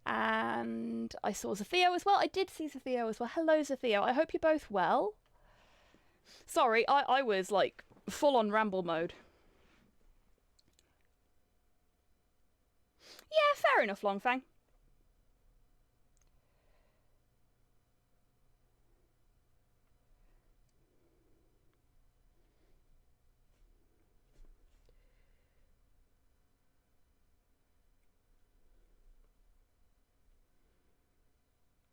And I saw Zafio as well. I did see Zafio as well. Hello, Zafio. I hope you're both well. Sorry, I was like full on ramble mode. Yeah, fair enough, Longfang.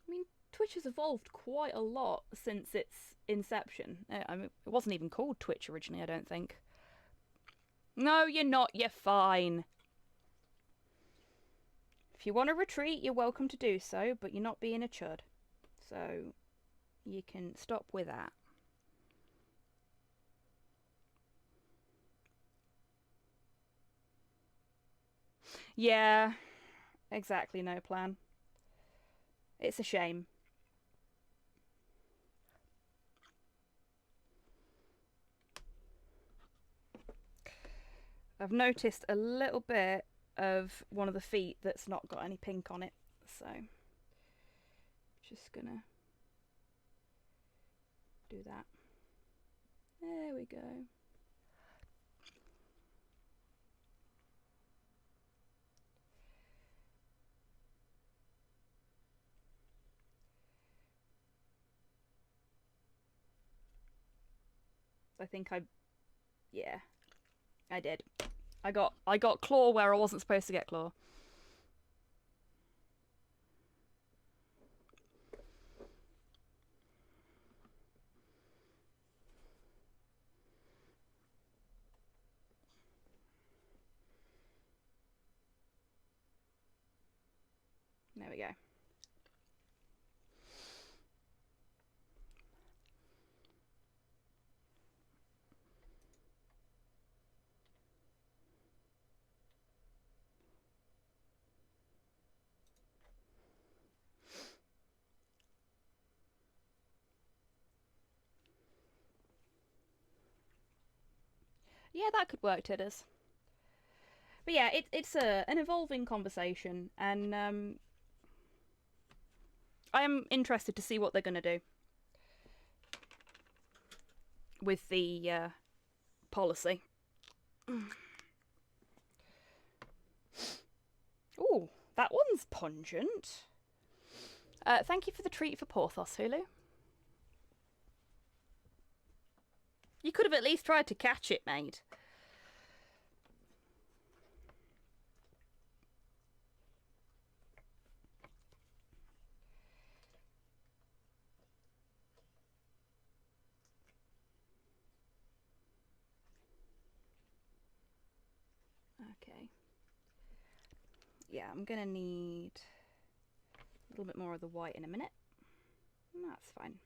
I mean, Twitch has evolved quite a lot since its inception. I mean, it wasn't even called Twitch originally, I don't think. No, you're not. You're fine. If you want to retreat, you're welcome to do so, but you're not being a chud. So, you can stop with that. Yeah, exactly, no plan. It's a shame. I've noticed a little bit of one of the feet that's not got any pink on it, so just gonna do that. There we go. I think yeah, I did. I got claw where I wasn't supposed to get claw. There we go. Yeah, that could work, Tidders. But yeah, it's an evolving conversation, and I am interested to see what they're going to do with the policy. Ooh, that one's pungent. Thank you for the treat for Porthos, Hulu. You could have at least tried to catch it, mate. Okay. Yeah, I'm gonna need a little bit more of the white in a minute. That's fine.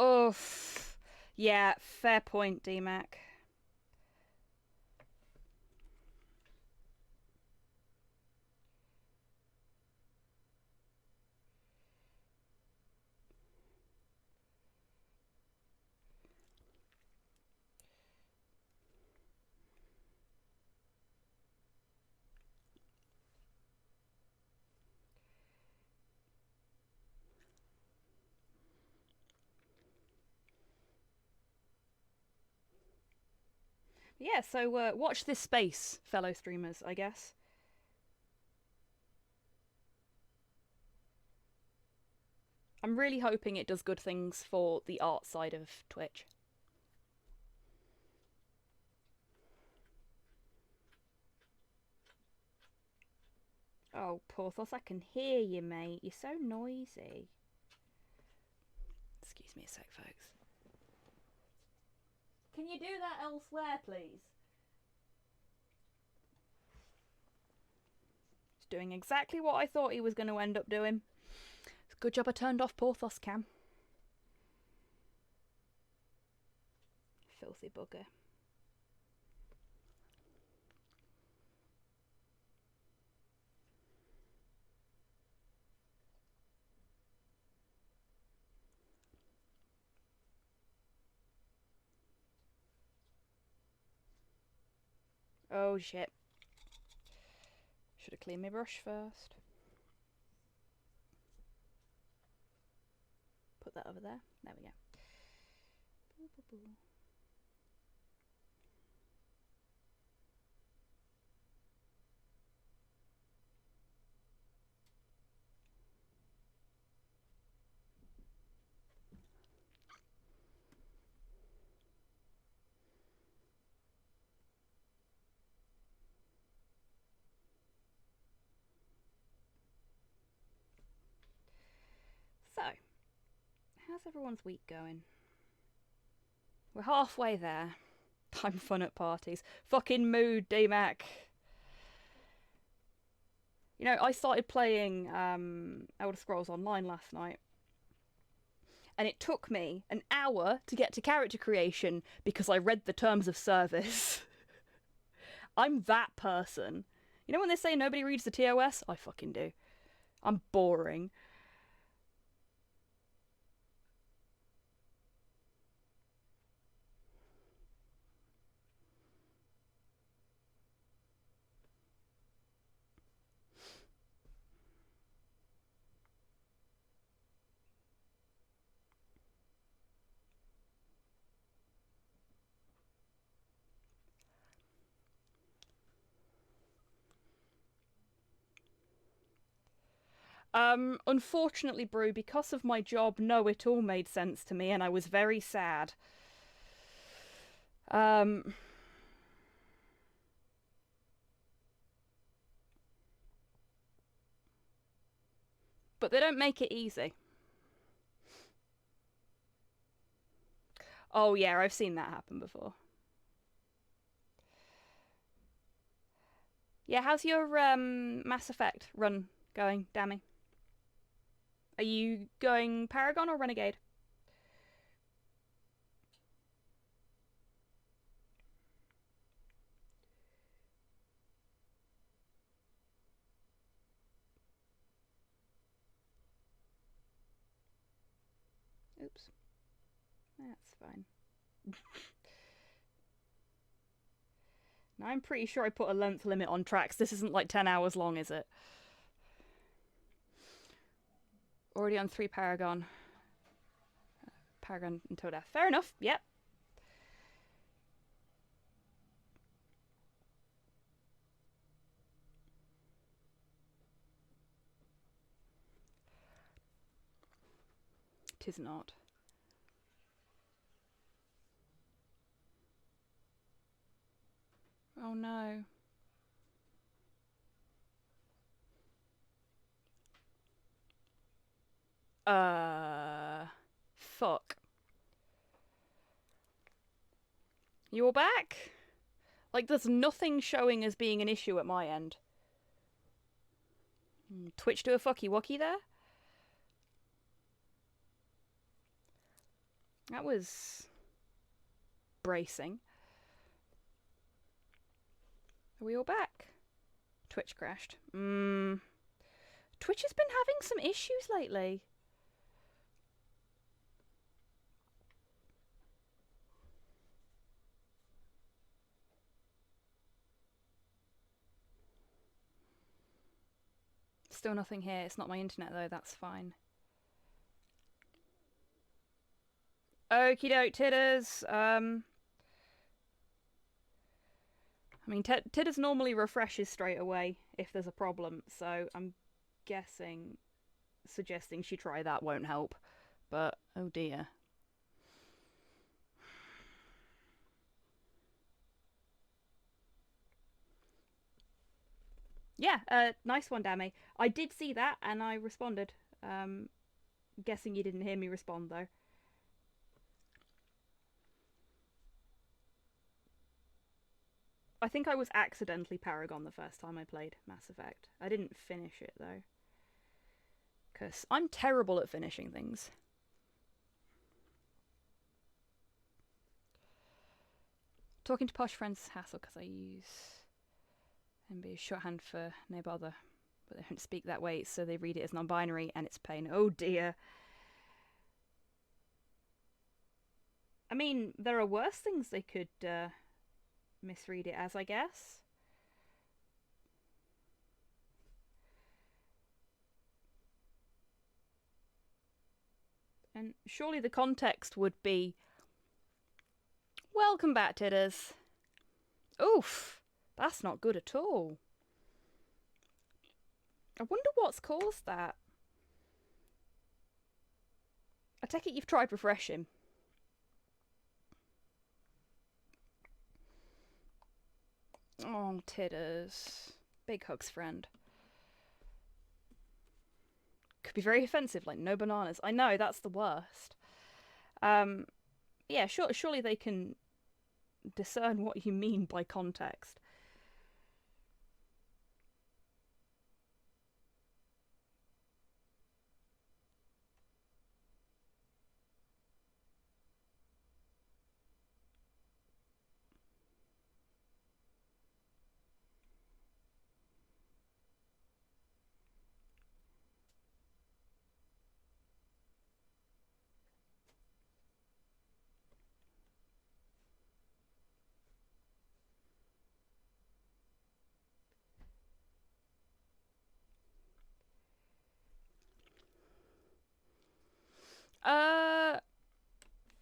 Oh, yeah, fair point, D-Mac. Yeah, so watch this space, fellow streamers, I guess. I'm really hoping it does good things for the art side of Twitch. Oh, Porthos, I can hear you, mate. You're so noisy. Excuse me a sec, folks. Can you do that elsewhere, please? He's doing exactly what I thought he was going to end up doing. Good job I turned off Porthos cam. Filthy bugger. Oh shit. Should have cleaned my brush first. Put that over there. There we go. Boo, boo, boo. So, how's everyone's week going? We're halfway there. I'm fun at parties. Fucking mood, D-Mac. You know, I started playing Elder Scrolls Online last night. And it took me an hour to get to character creation because I read the terms of service. I'm that person. You know when they say nobody reads the TOS? I fucking do. I'm boring. Unfortunately, Brew, because of my job, no, it all made sense to me and I was very sad. But they don't make it easy. Oh yeah, I've seen that happen before. Yeah, how's your Mass Effect run going, Dammy? Are you going Paragon or Renegade? Oops. That's fine. Now, I'm pretty sure I put a length limit on tracks. This isn't like 10 hours long, is it? Already on 3 Paragon. Paragon until death. Fair enough. Yep. Tis not. Oh no. Fuck. You're back? Like, there's nothing showing as being an issue at my end. Twitch do a fucky wucky there? That was bracing. Are we all back? Twitch crashed. Twitch has been having some issues lately. Still nothing here. It's not my internet though, that's fine. Okie doke, Titters. I mean, Titters normally refreshes straight away if there's a problem, so I'm guessing suggesting she try that won't help. But, oh dear. Yeah, nice one, Dammy. I did see that and I responded. Guessing you didn't hear me respond though. I think I was accidentally Paragon the first time I played Mass Effect. I didn't finish it though. Because I'm terrible at finishing things. Talking to posh friends is hassle because I use MB shorthand for no bother. But they don't speak that way, so they read it as non-binary and it's pain. Oh dear. I mean, there are worse things they could misread it as, I guess. And surely the context would be, welcome back, Titters. Oof, that's not good at all. I wonder what's caused that. I take it you've tried refreshing. Oh, Titters. Big hugs, friend. Could be very offensive, like no bananas. I know, that's the worst. Yeah, surely they can discern what you mean by context.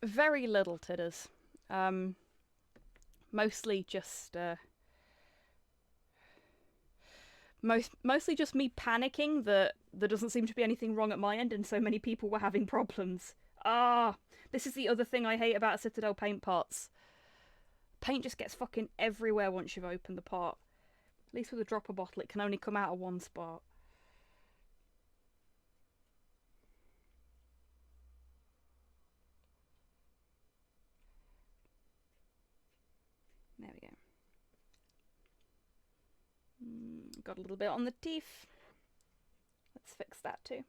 Very little, Titters. Mostly just mostly just me panicking that there doesn't seem to be anything wrong at my end and so many people were having problems. This is the other thing I hate about Citadel paint pots. Paint just gets fucking everywhere once you've opened the pot. At least with a dropper bottle, it can only come out of one spot. There we go. Got a little bit on the teeth. Let's fix that too.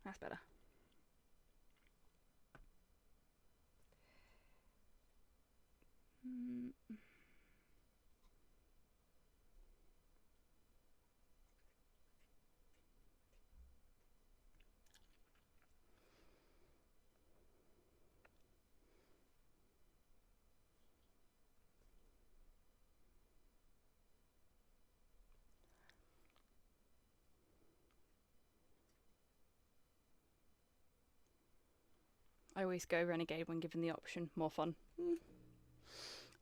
That's better. I always go Renegade when given the option. More fun.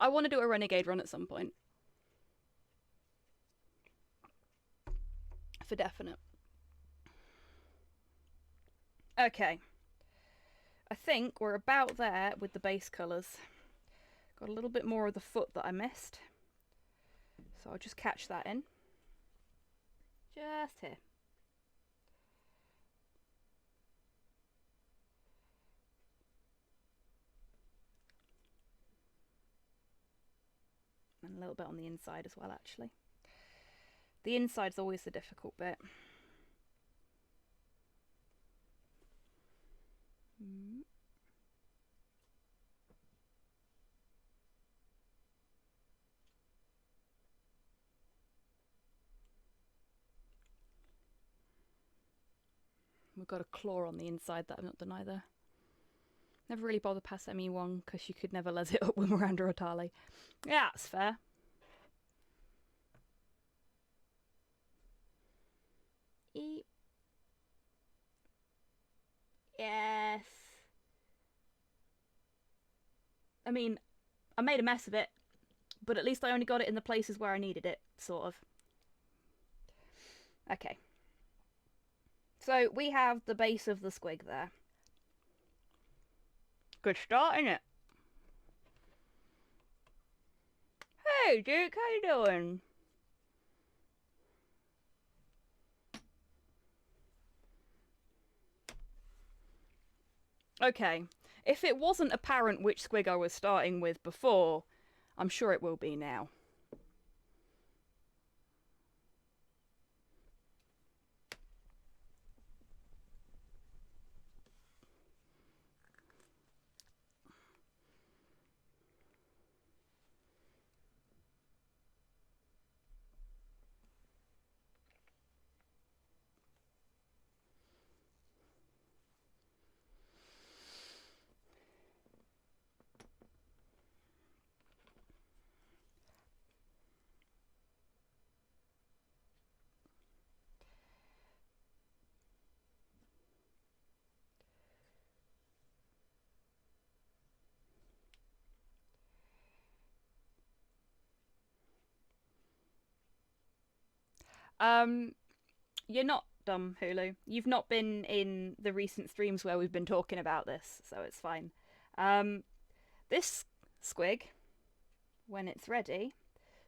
I want to do a Renegade run at some point. For definite. Okay. I think we're about there with the base colours. Got a little bit more of the foot that I missed. So I'll just catch that in. Just here. And a little bit on the inside as well, actually. The inside's always the difficult bit. We've got a claw on the inside that I've not done either. Never really bothered past ME1 because you could never les it up with Miranda or Tali. Yeah, that's fair. Yes. I mean, I made a mess of it, but at least I only got it in the places where I needed it, sort of. Okay. So we have the base of the squig there. Good start, innit? Hey, Duke, how you doing? Okay. If it wasn't apparent which squig I was starting with before, I'm sure it will be now. You're not dumb, Hulu. You've not been in the recent streams where we've been talking about this, so it's fine. This squig, when it's ready,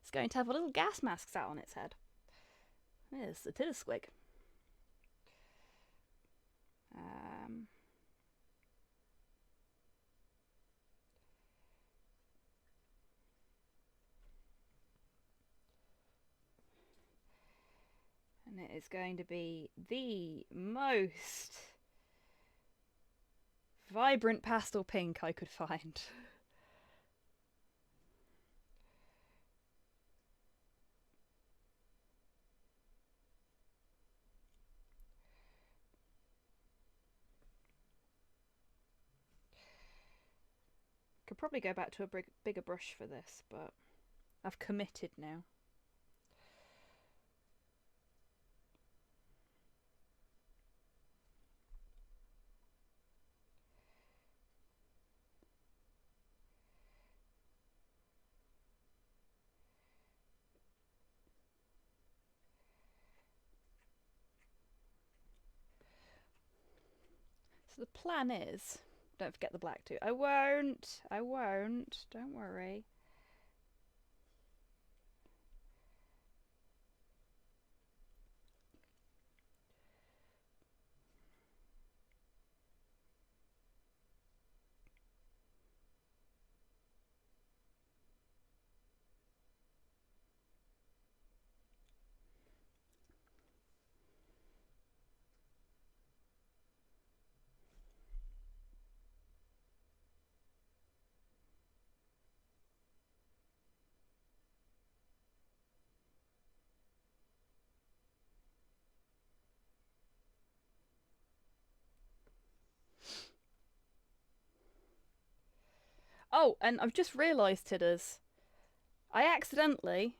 is going to have a little gas mask sat on its head. Yes, it is a squig. And it is going to be the most vibrant pastel pink I could find. Could probably go back to a bigger brush for this, but I've committed now. So the plan is, don't forget the black too. I won't, don't worry. Oh, and I've just realised, Tidders, I accidentally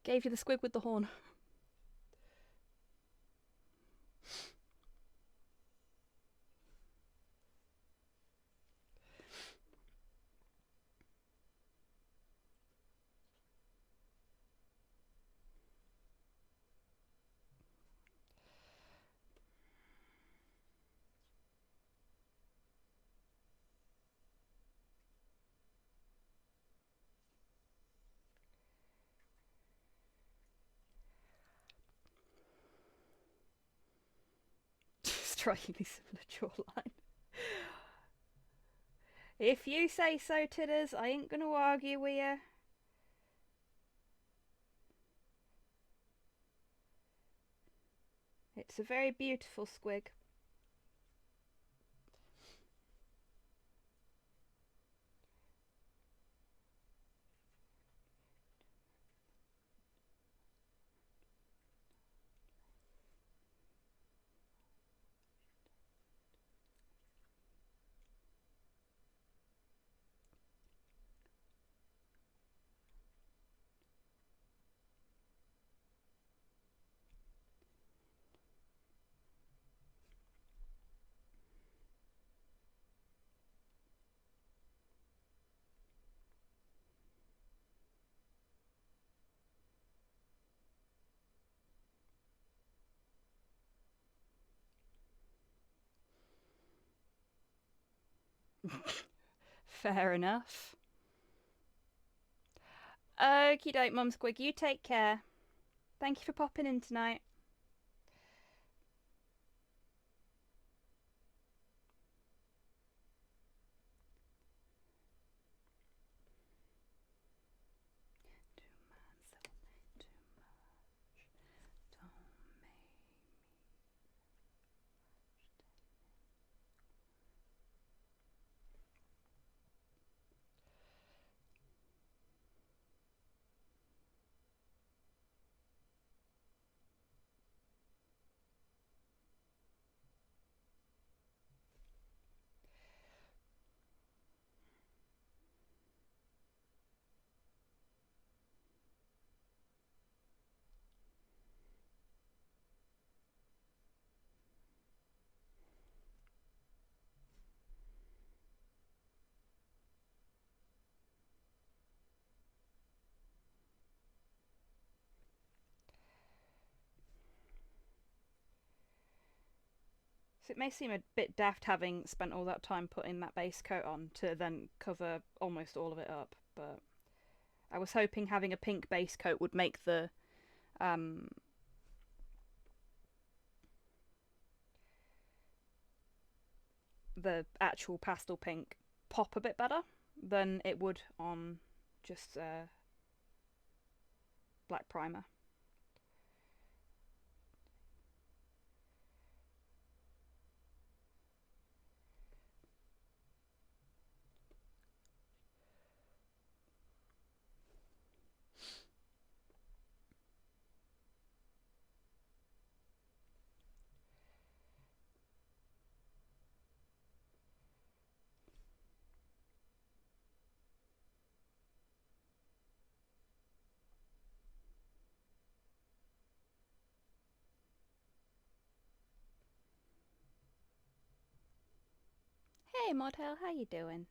gave you the squig with the horn. Strikingly similar jawline. If you say so, Tidders, I ain't gonna argue with you. It's a very beautiful squig. Fair enough. Okie doke, Mum Squig, you take care. Thank you for popping in tonight. So it may seem a bit daft having spent all that time putting that base coat on to then cover almost all of it up, but I was hoping having a pink base coat would make the actual pastel pink pop a bit better than it would on just black primer. Hey Model, how you doing?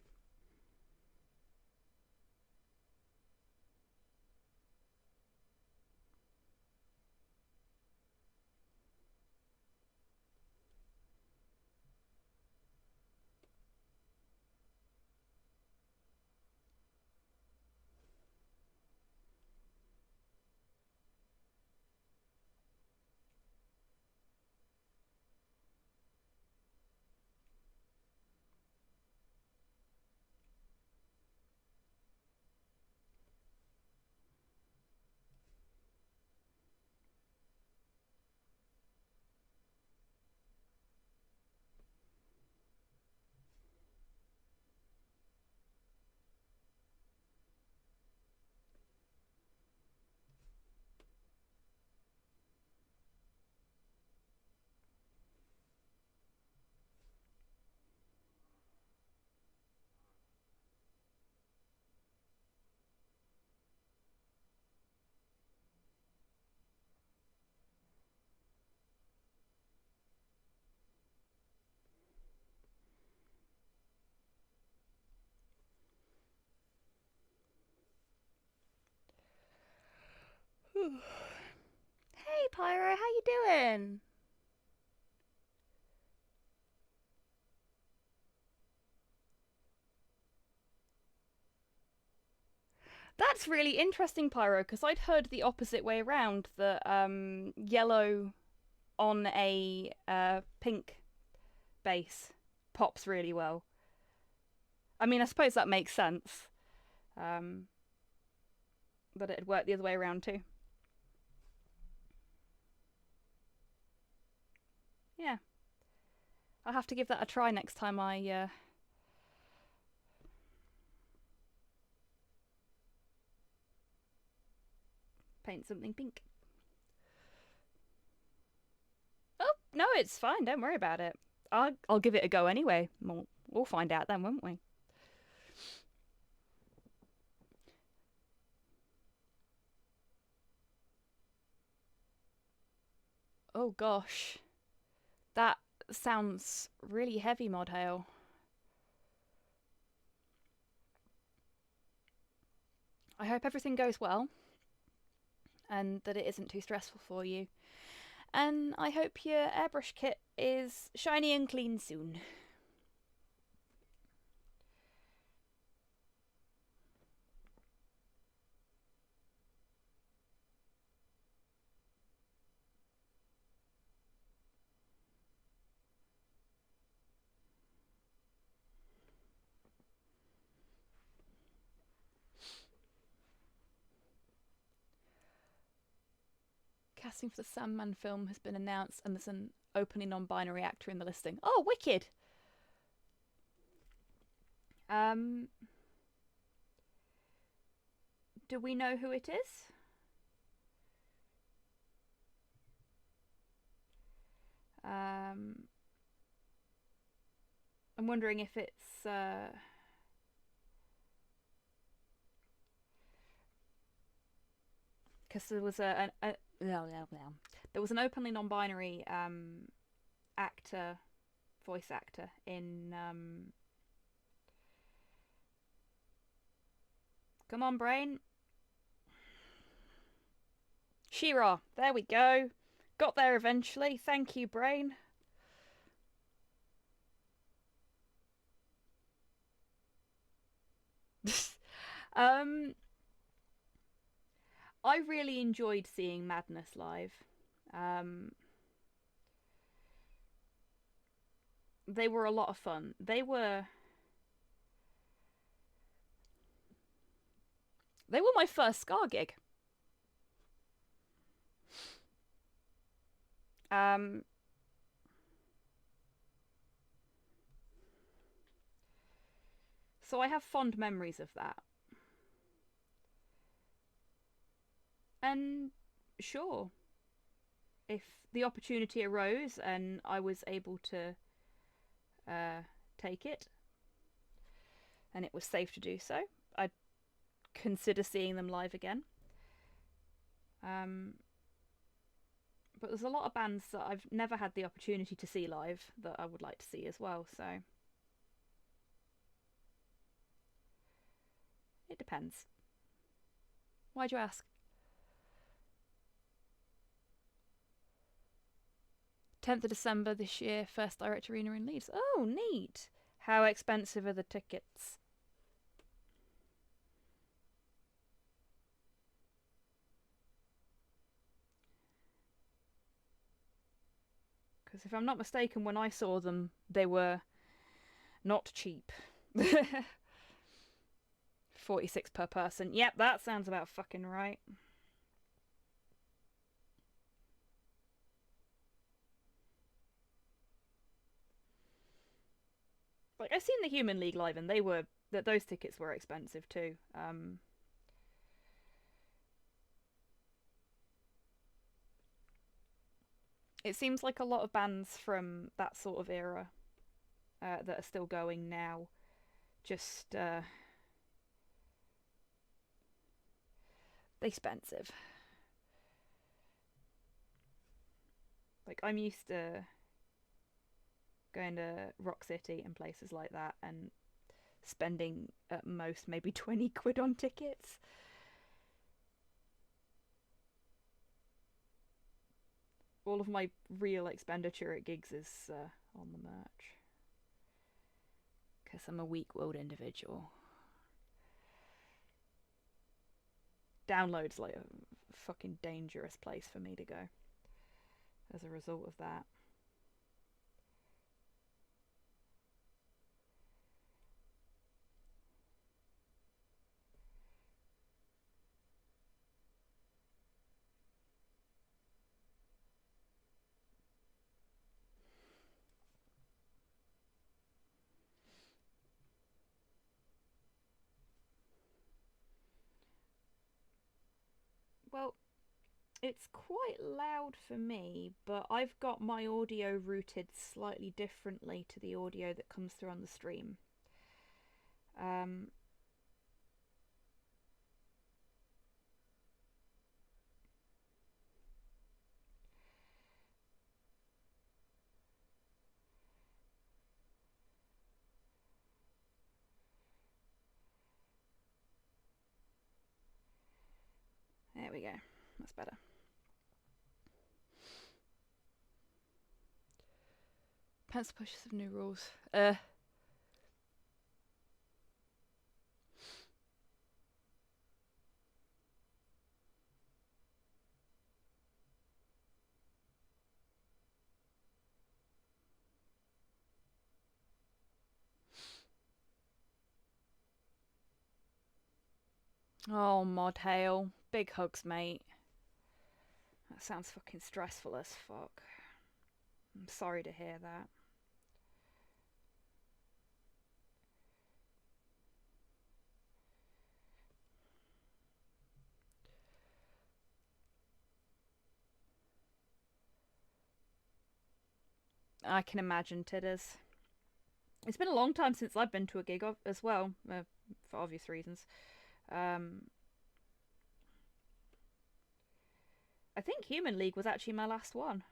Hey Pyro, how you doing? That's really interesting, Pyro, because I'd heard the opposite way around, that yellow on a pink base pops really well. I mean, I suppose that makes sense. But it'd work the other way around too. yeah. I'll have to give that a try next time I paint something pink. Oh, no, it's fine. Don't worry about it. I'll give it a go anyway. We'll find out then, won't we? Oh gosh. That sounds really heavy, Mod Hail. I hope everything goes well and that it isn't too stressful for you. And I hope your airbrush kit is shiny and clean soon. Casting for the Sandman film has been announced and there's an openly non-binary actor in the listing. Oh, wicked! Do we know who it is? I'm wondering if it's because there was there was an openly non-binary actor, voice actor in come on, brain. She-Ra. There we go. Got there eventually. Thank you, brain. I really enjoyed seeing Madness live. They were a lot of fun. They were my first Scar gig. So I have fond memories of that. And sure, if the opportunity arose and I was able to take it and it was safe to do so, I'd consider seeing them live again. But there's a lot of bands that I've never had the opportunity to see live that I would like to see as well, so it depends. Why'd you ask? 10th of December this year, first direct arena in Leeds. Oh, neat. How expensive are the tickets? Because if I'm not mistaken, when I saw them, they were not cheap. 46 per person. Yep, that sounds about fucking right. Like, I've seen the Human League live, and those tickets were expensive too. It seems like a lot of bands from that sort of era that are still going now just they're expensive. Like, I'm used to going to Rock City and places like that and spending at most maybe 20 quid on tickets. All of my real expenditure at gigs is on the merch. Because I'm a weak-willed individual. Download's like a fucking dangerous place for me to go as a result of that. Well, it's quite loud for me, but I've got my audio routed slightly differently to the audio that comes through on the stream. There we go. That's better. Pencil pushes of new rules. Oh, Mod Hail. Big hugs, mate. That sounds fucking stressful as fuck. I'm sorry to hear that. I can imagine, Tidders. It's been a long time since I've been to a gig as well, for obvious reasons. I think Human League was actually my last one.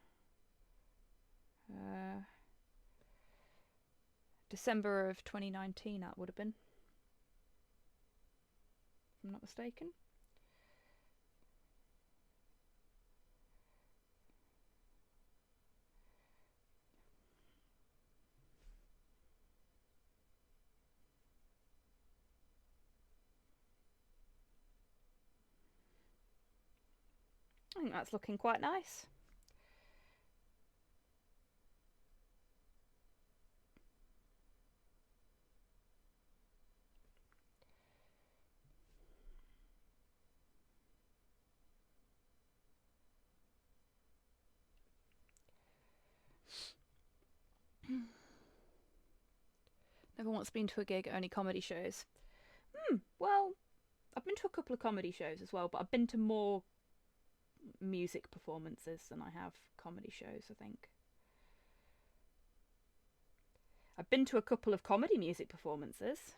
December of 2019, that would have been. If I'm not mistaken. I think that's looking quite nice. Never once been to a gig, only comedy shows. Well, I've been to a couple of comedy shows as well, but I've been to more music performances than I have comedy shows, I think. I've been to a couple of comedy music performances.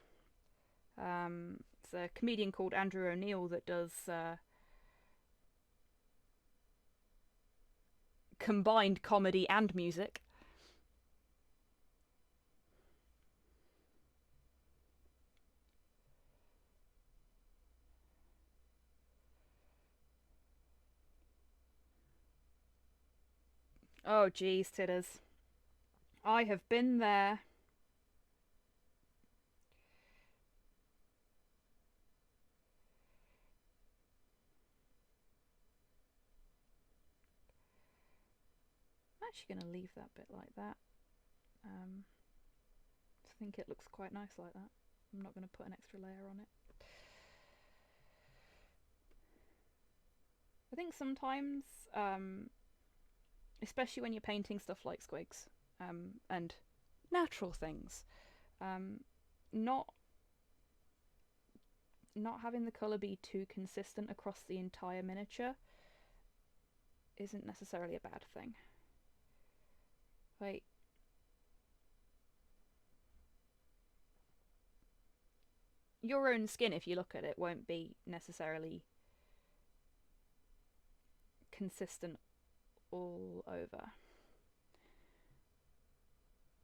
It's a comedian called Andrew O'Neill that does combined comedy and music. Oh, geez, Tidders. I have been there. I'm actually going to leave that bit like that. I think it looks quite nice like that. I'm not going to put an extra layer on it. I think sometimes, especially when you're painting stuff like squigs and natural things, not having the colour be too consistent across the entire miniature isn't necessarily a bad thing. Like, your own skin, if you look at it, won't be necessarily consistent all over.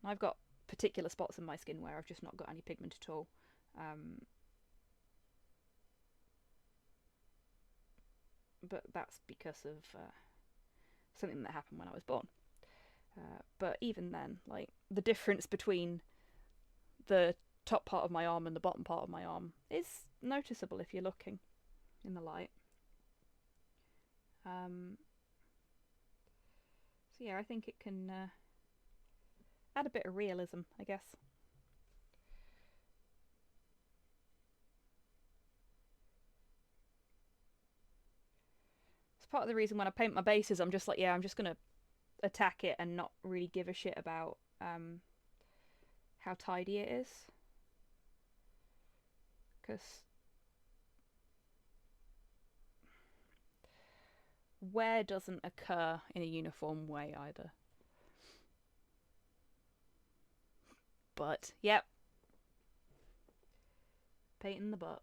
I've got particular spots in my skin where I've just not got any pigment at all. But that's because of something that happened when I was born. But even then, like, the difference between the top part of my arm and the bottom part of my arm is noticeable if you're looking in the light. So yeah, I think it can add a bit of realism, I guess. It's part of the reason when I paint my bases, I'm just like, yeah, I'm just gonna attack it and not really give a shit about how tidy it is. Because wear doesn't occur in a uniform way either. But, yep. Paint in the butt.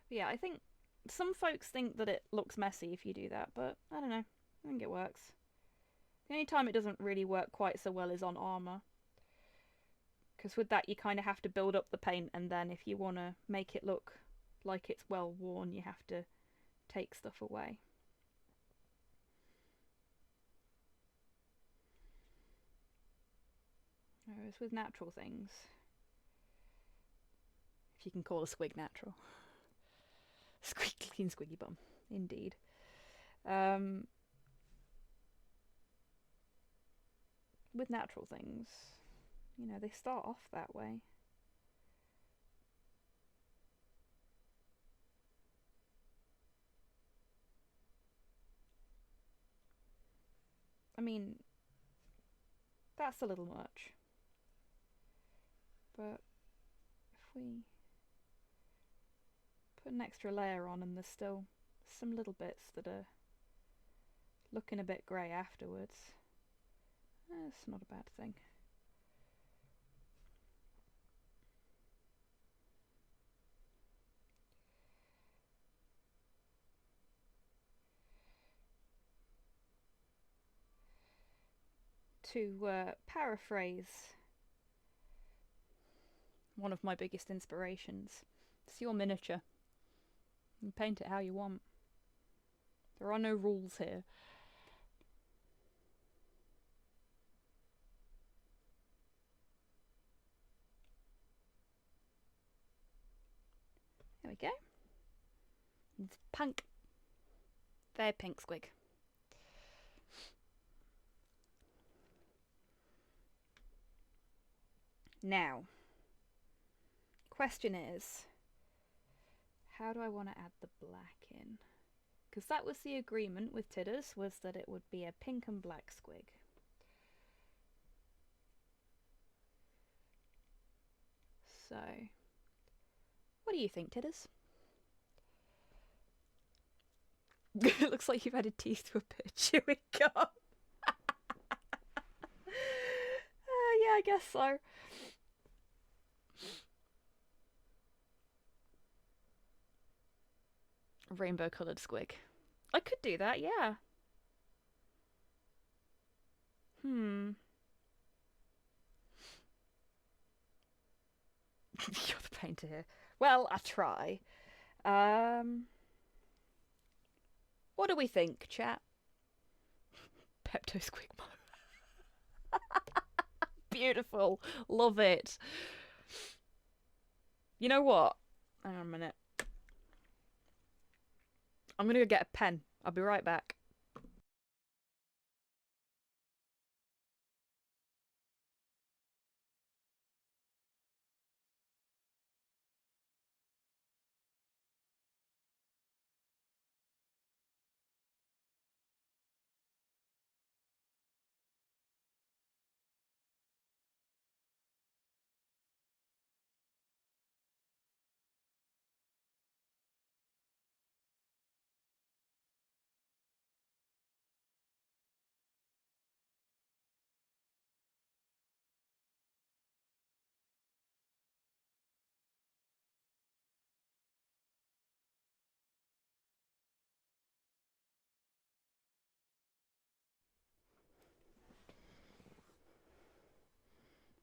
But yeah, I think some folks think that it looks messy if you do that, but I don't know. I think it works. The only time it doesn't really work quite so well is on armour. Because with that you kind of have to build up the paint, and then if you want to make it look like it's well worn, you have to take stuff away. Whereas with natural things, if you can call a squig natural. Clean squiggy bum, indeed. With natural things, you know, they start off that way. I mean, that's a little much. But if we put an extra layer on and there's still some little bits that are looking a bit grey afterwards, it's not a bad thing. To paraphrase one of my biggest inspirations, it's your miniature. You paint it how you want. There are no rules here. There we go. It's pink. Very pink squig. Now, question is, how do I want to add the black in? Because that was the agreement with Tidders, was that it would be a pink and black squig. So, what do you think, Tidders? It looks like you've added teeth to a bit of chewing gum. Yeah, I guess so. Rainbow coloured squig. I could do that, yeah. You're the painter here. Well, I try. What do we think, chat? Pepto Squigmo. Beautiful. Love it. You know what? Hang on a minute. I'm gonna go get a pen. I'll be right back.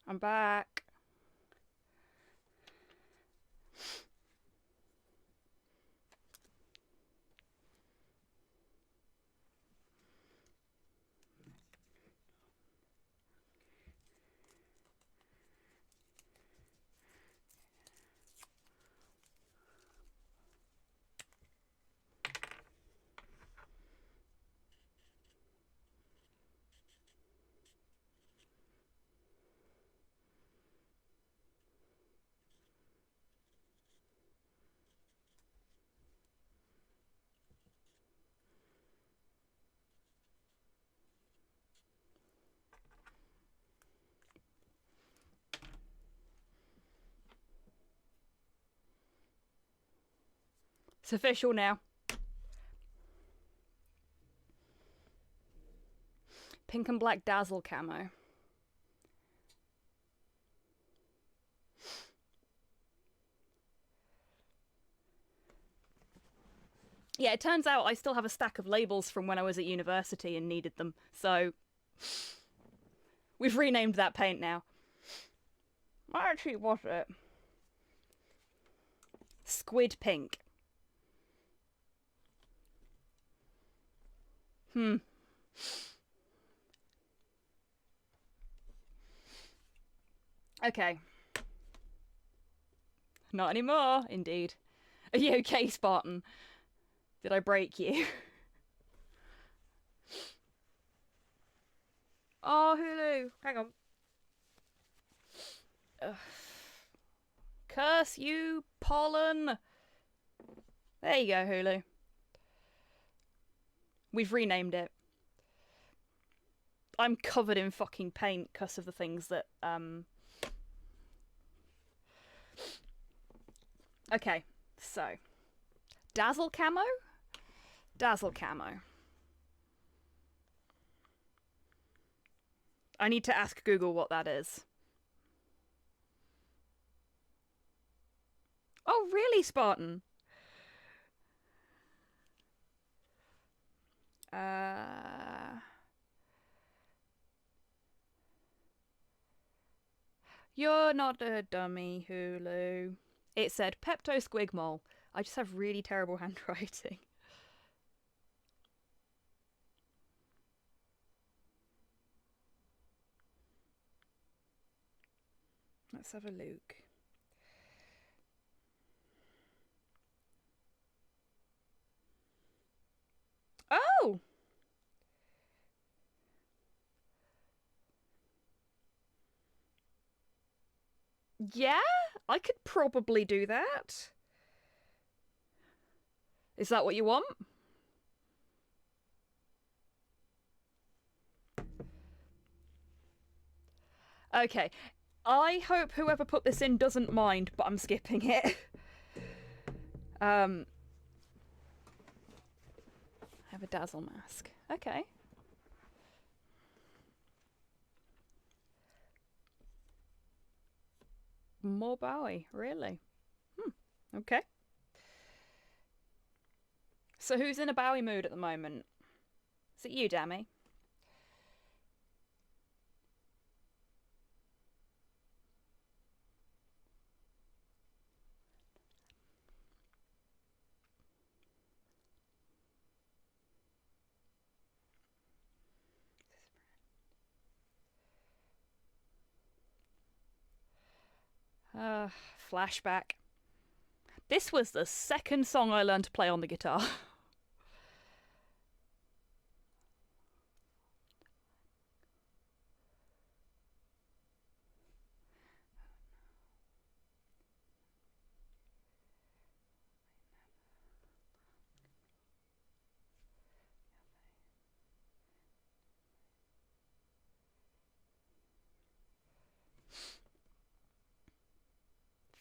I'm back. It's official now. Pink and black Dazzle Camo. Yeah, it turns out I still have a stack of labels from when I was at university and needed them. So, we've renamed that paint now. What actually was it? Squid pink. Okay. Not anymore, indeed. Are you okay, Spartan? Did I break you? Oh, Hulu. Hang on. Ugh. Curse you, pollen. There you go, Hulu. We've renamed it. I'm covered in fucking paint because of the things that, Okay, so. Dazzle Camo? Dazzle Camo. I need to ask Google what that is. Oh, really, Spartan? You're not a dummy, Hulu. It said Pepto Squigmol. I just have really terrible handwriting. Let's have a look. Oh! Yeah, I could probably do that. Is that what you want? Okay. I hope whoever put this in doesn't mind, but I'm skipping it. I have a Dazzle mask. Okay. More Bowie, really? Okay. So who's in a Bowie mood at the moment? Is it you, Dammy? Flashback. This was the second song I learned to play on the guitar.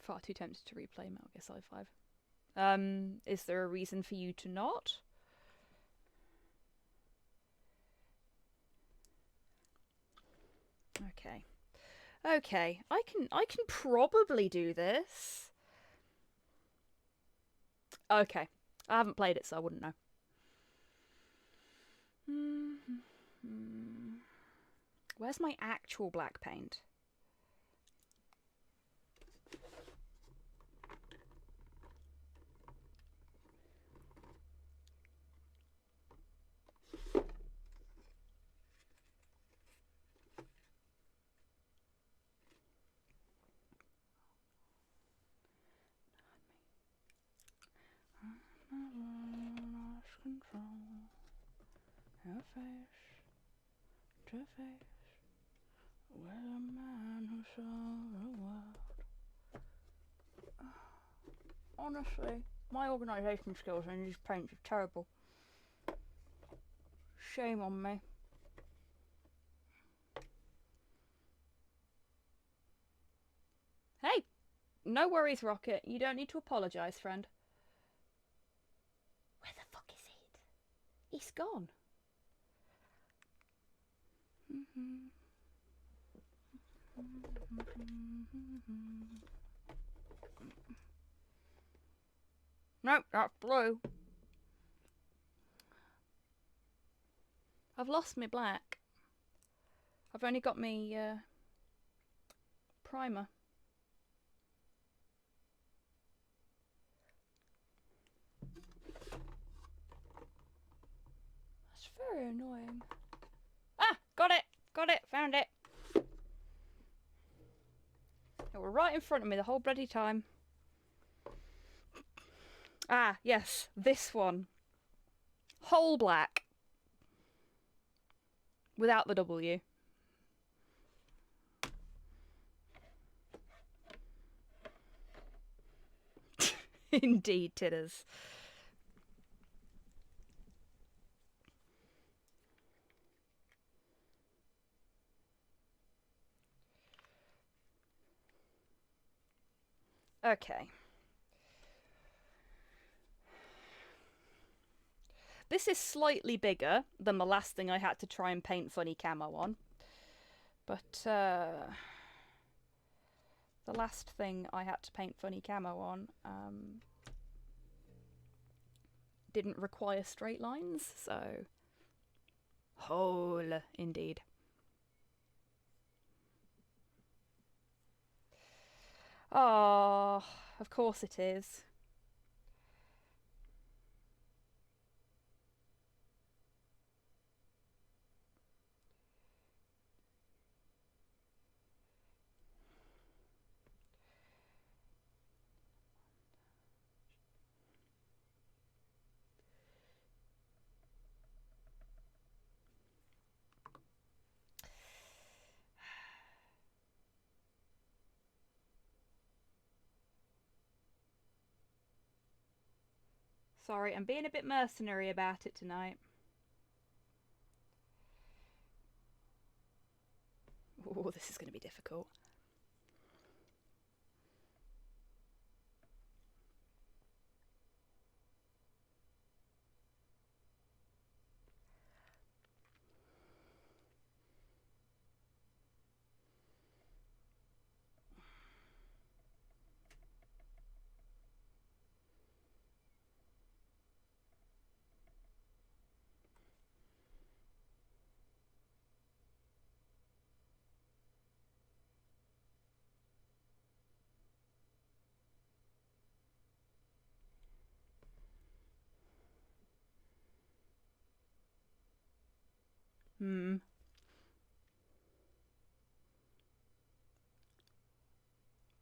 Far too tempted to replay Metal Gear Solid 5. Is there a reason for you to not? Okay. Okay, I can probably do this. Okay. I haven't played it, so I wouldn't know. Where's my actual black paint? Her face to face with a man who saw the world. Honestly, my organisation skills in these paints are terrible. Shame on me. Hey, no worries, Rocket. You don't need to apologise, friend. It's gone. Nope, that's blue. I've lost my black. I've only got me primer. That's very annoying. Ah, got it, found it. They were right in front of me the whole bloody time. Ah, yes, this one. Whole black. Without the W. Indeed, titters. Okay. This is slightly bigger than the last thing I had to try and paint funny camo on. But the last thing I had to paint funny camo on didn't require straight lines, so whole indeed. Oh, of course it is. Sorry, I'm being a bit mercenary about it tonight. Oh, this is going to be difficult.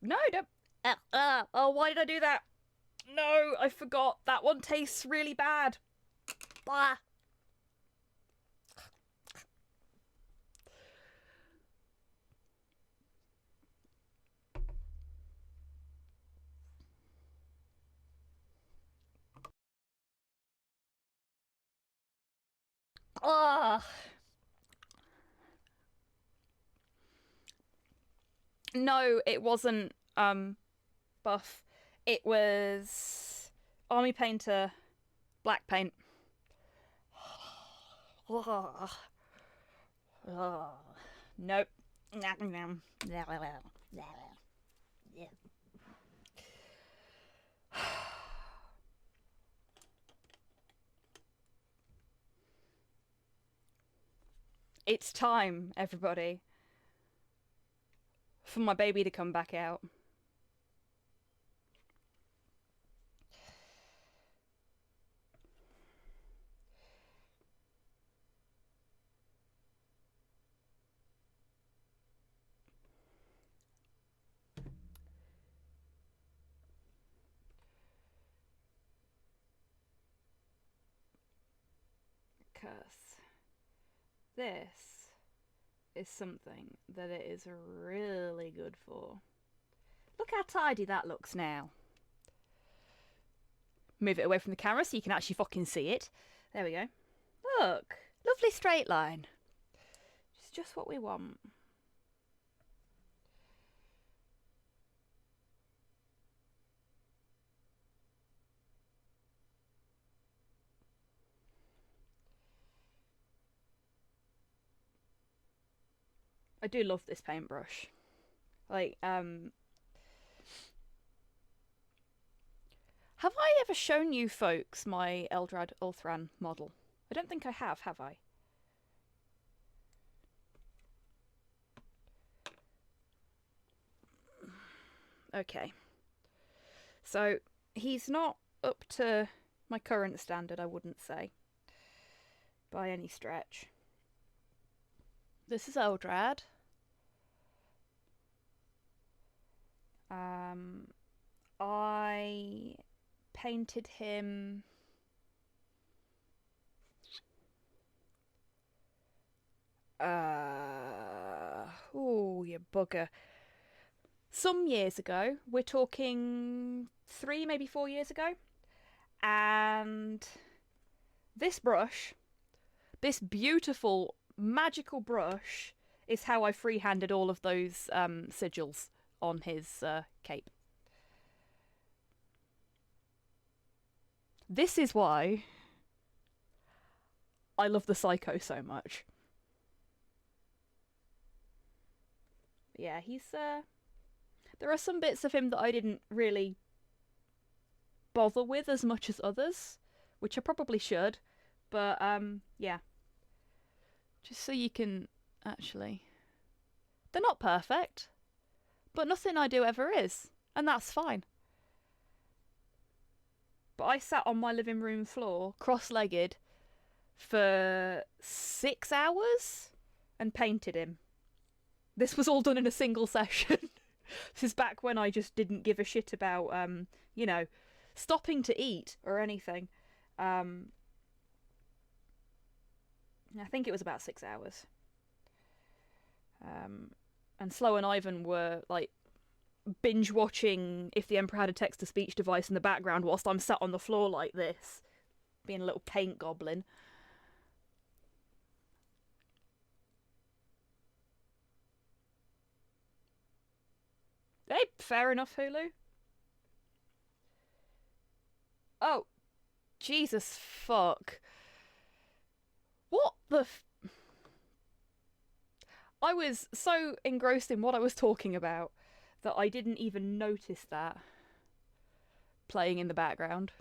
No, don't. Oh, why did I do that? No, I forgot. That one tastes really bad. Blah. Ah. No, it wasn't buff. It was Army Painter black paint. Nope. It's time, everybody, for my baby to come back out. Because this is something that it is really good for. Look how tidy that looks now. Move it away from the camera so you can actually fucking see it. There we go. Look, lovely straight line. It's just what we want. I do love this paintbrush. Like, have I ever shown you folks my Eldrad Ulthran model? I don't think I have I? Okay. So, he's not up to my current standard, I wouldn't say. By any stretch. This is Eldrad. I painted him... oh, you bugger. Some years ago, we're talking 3, maybe 4 years ago, and this brush, this beautiful, magical brush, is how I freehanded all of those sigils on his cape. This is why I love the Sonico so much. Yeah, he's... there are some bits of him that I didn't really bother with as much as others, which I probably should, but yeah. Just so you can actually... They're not perfect, but nothing I do ever is, and that's fine. But I sat on my living room floor, cross-legged, for 6 hours and painted him. This was all done in a single session. This is back when I just didn't give a shit about, you know, stopping to eat or anything. I think it was about 6 hours. And Slow and Ivan were, like, binge-watching If the Emperor Had a Text-to-Speech Device in the background whilst I'm sat on the floor like this, being a little paint goblin. Hey, fair enough, Hulu. Oh, Jesus fuck. What the I was so engrossed in what I was talking about that I didn't even notice that playing in the background.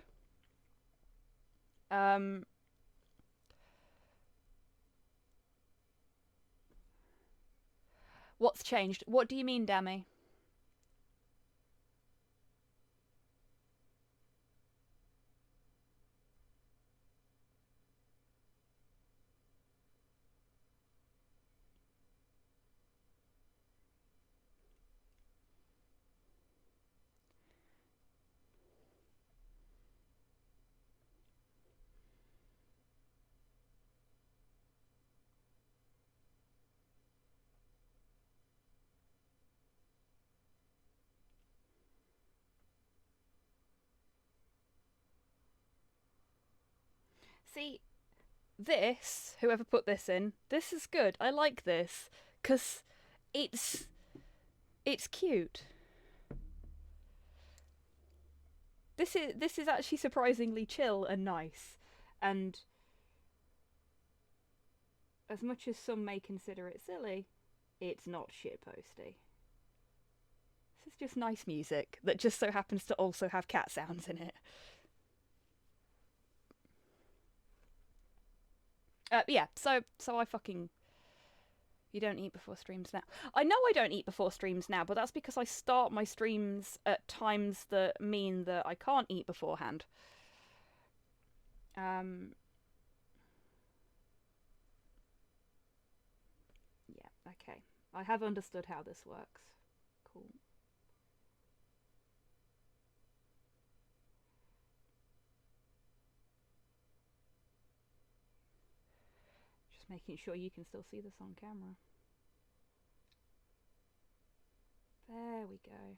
What's changed? What do you mean, Dammy? See, this, whoever put this in, this is good. I like this, because it's cute. This is actually surprisingly chill and nice, and as much as some may consider it silly, it's not shitposty. This is just nice music that just so happens to also have cat sounds in it. Yeah, so I fucking... You don't eat before streams now. I know I don't eat before streams now, but that's because I start my streams at times that mean that I can't eat beforehand. Yeah, okay. I have understood how this works. Cool. Just making sure you can still see this on camera. There we go.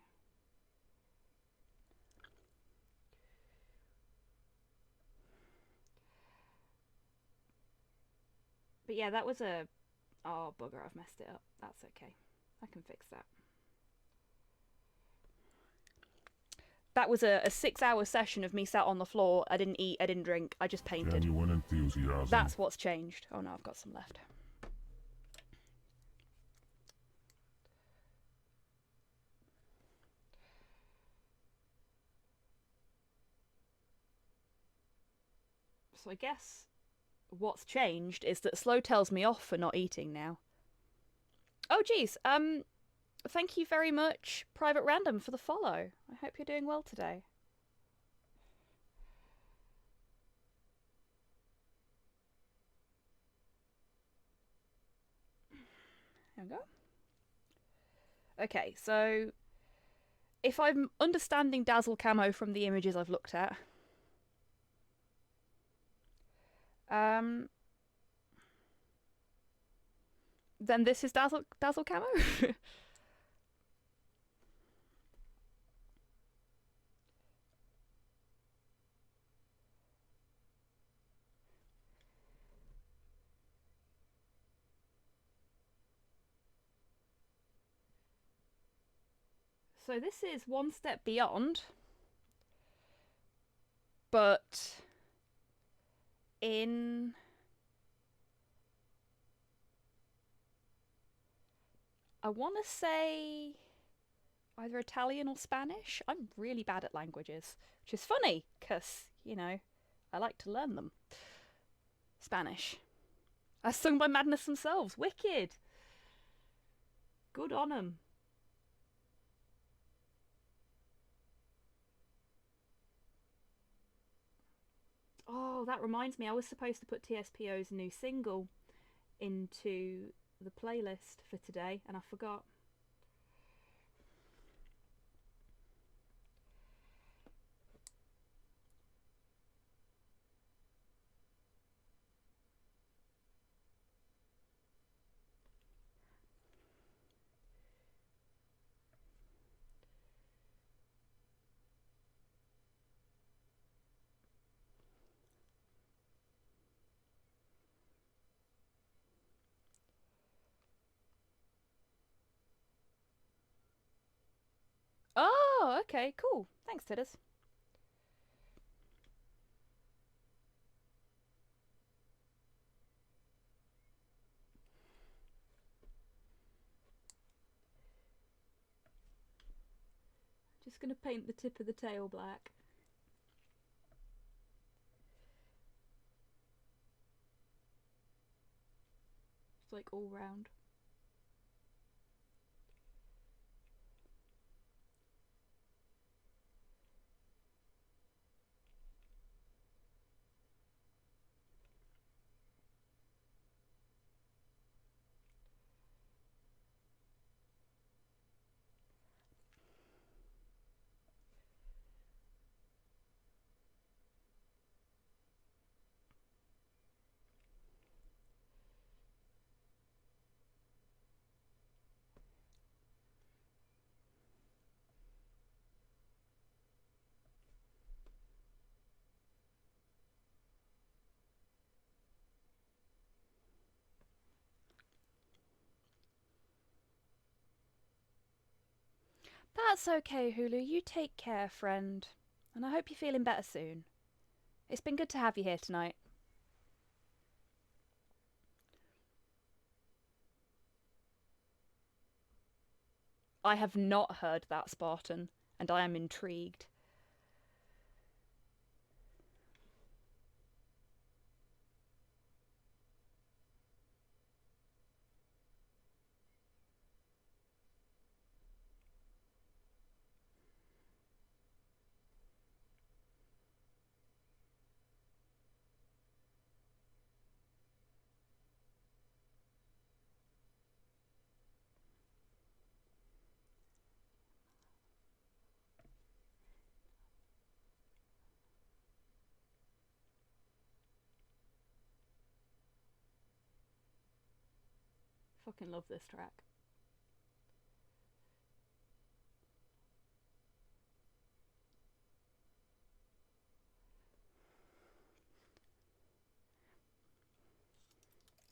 But yeah, that was a... Oh, bugger, I've messed it up. That's okay. I can fix that. That was a 6-hour session of me sat on the floor. I didn't eat, I didn't drink, I just painted. Genuine enthusiasm. That's what's changed. Oh no, I've got some left. So I guess what's changed is that Slow tells me off for not eating now. Oh, geez. Thank you very much, Private Random, for the follow. I hope you're doing well today. There we go. Okay, so if I'm understanding Dazzle Camo from the images I've looked at, then this is Dazzle Camo. So this is one step beyond, but in I want to say either Italian or Spanish. I'm really bad at languages, which is funny because, you know, I like to learn them. Spanish. As sung by Madness themselves. Wicked. Good on them. Oh, that reminds me, I was supposed to put TSPO's new single into the playlist for today, and I forgot. Oh, okay, cool. Thanks, Tidders. Just gonna paint the tip of the tail black. It's like all round. That's okay, Hulu. You take care, friend. And I hope you're feeling better soon. It's been good to have you here tonight. I have not heard that, Spartan, and I am intrigued. Fucking love this track.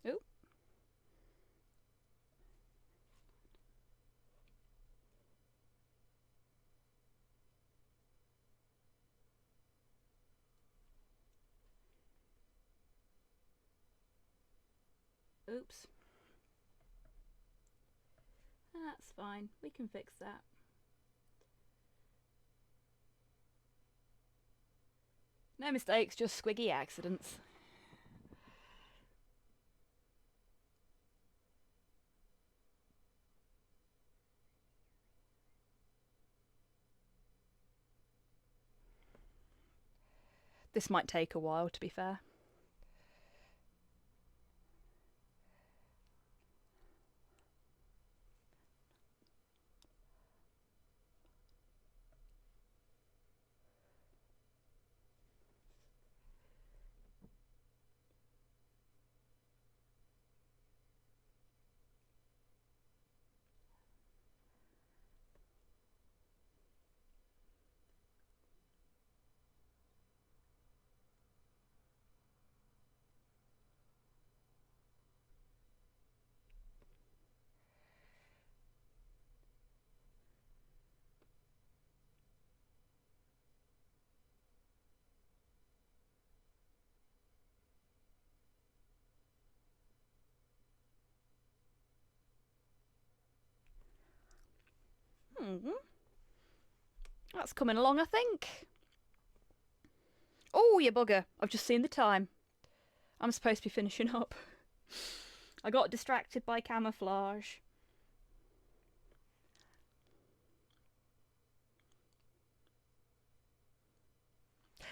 Ooh. Oops. That's fine. We can fix that. No mistakes, just squiggy accidents. This might take a while, to be fair. That's coming along, I think. Oh, you bugger. I've just seen the time. I'm supposed to be finishing up. I got distracted by camouflage.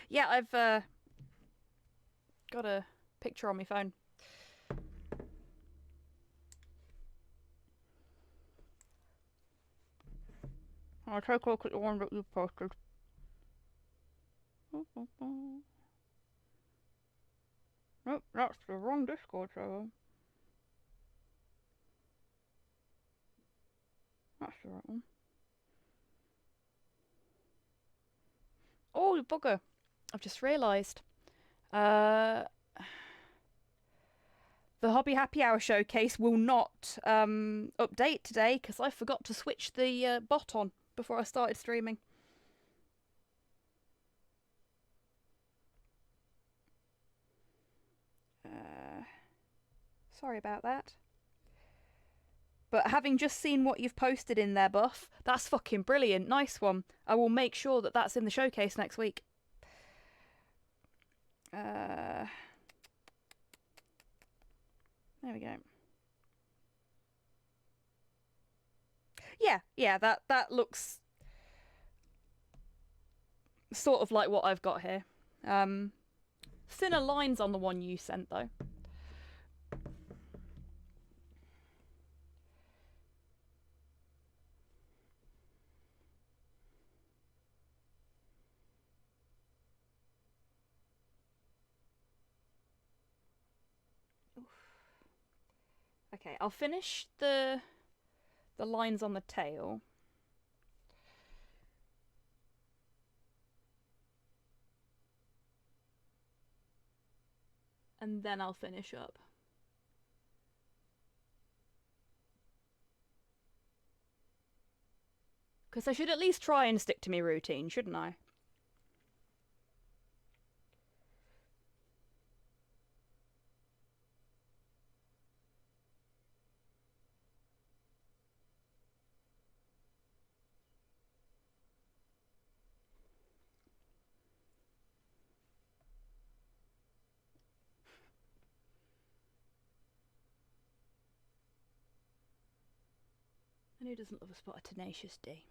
Yeah, I've got a picture on my phone. I'll take a look at the one that you posted. Nope, that's the wrong Discord server. That's the right one. Oh, you bugger. I've just realised. The Hobby Happy Hour showcase will not update today because I forgot to switch the bot on before I started streaming. Sorry about that. But having just seen what you've posted in there, Buff, that's fucking brilliant. Nice one. I will make sure that that's in the showcase next week. There we go. Yeah, that looks sort of like what I've got here. Thinner lines on the one you sent, though. Okay, I'll finish the lines on the tail. And then I'll finish up. Because I should at least try and stick to my routine, shouldn't I? And who doesn't love a spot of Tenacious D?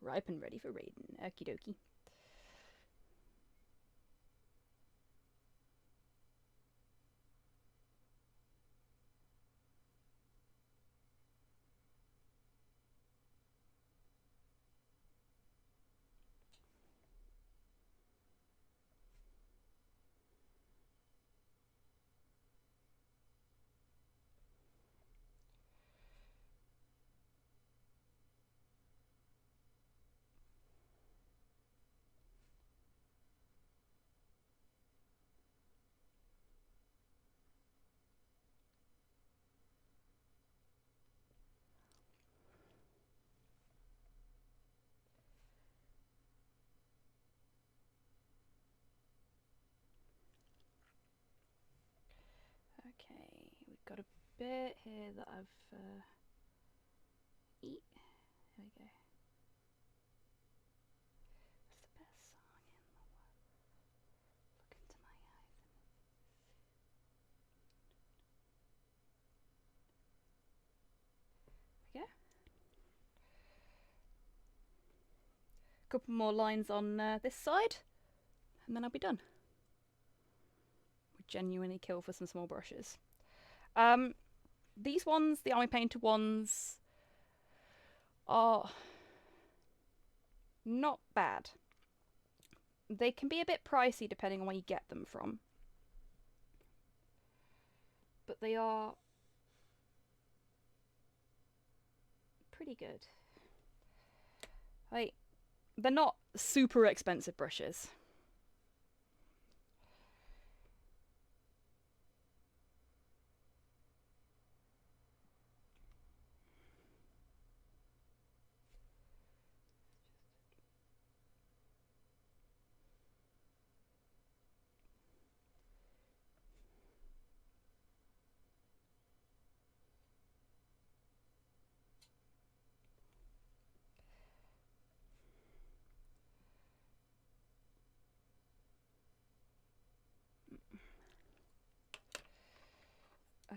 Ripe and ready for raiding. Okie dokie. Okay, we've got a bit here that I've eat. There we go. we go. Couple more lines on this side, and then I'll be done. Would genuinely kill for some small brushes. These ones, the Army Painter ones, are not bad. They can be a bit pricey depending on where you get them from, but they are pretty good. Like, they're not super expensive brushes.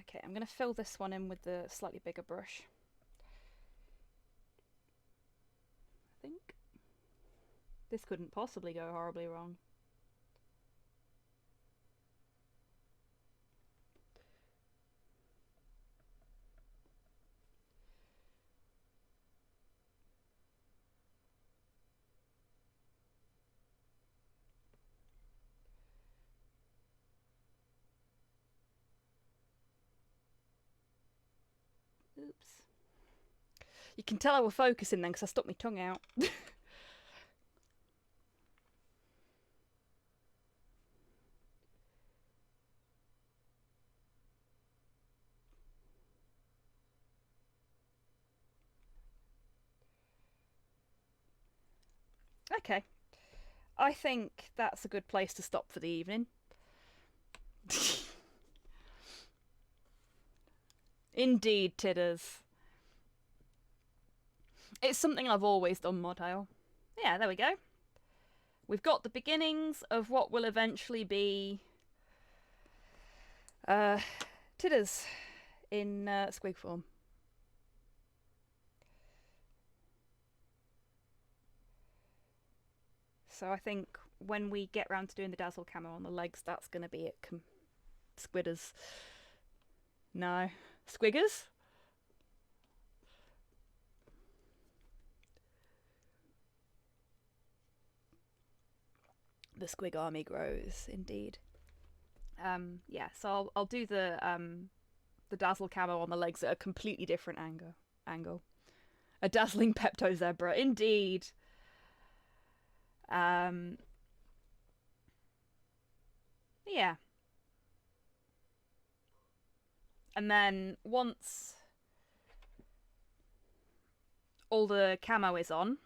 Okay, I'm going to fill this one in with the slightly bigger brush. I think. This couldn't possibly go horribly wrong. Oops. You can tell I was focusing then because I stuck my tongue out. Okay. I think that's a good place to stop for the evening. Indeed, Tidders. It's something I've always done, Modale. Yeah, there we go. We've got the beginnings of what will eventually be Tidders in squig form. So I think when we get round to doing the Dazzle Camo on the legs, that's going to be it. Squidders. No. Squiggers? The squig army grows, indeed. Yeah, so I'll do the Dazzle Camo on the legs at a completely different angle. A dazzling Pepto Zebra, indeed. Yeah. And then once all the camo is on,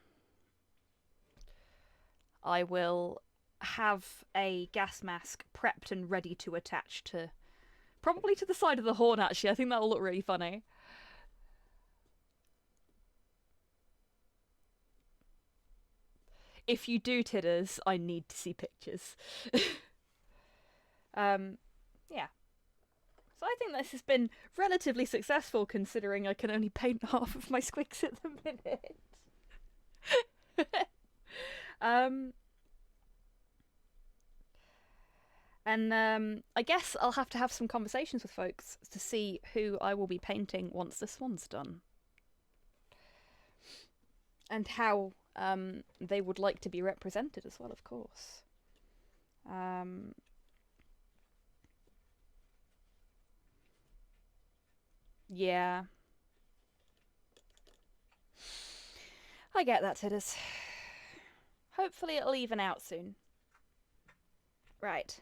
I will have a gas mask prepped and ready to attach to, probably to the side of the horn actually. I think that'll look really funny. If you do, Tidders, I need to see pictures. Yeah. So I think this has been relatively successful considering I can only paint half of my squigs at the minute. And I guess I'll have to have some conversations with folks to see who I will be painting once this one's done. And how they would like to be represented as well, of course. Yeah. I get that, Tidders. Hopefully it'll even out soon. Right.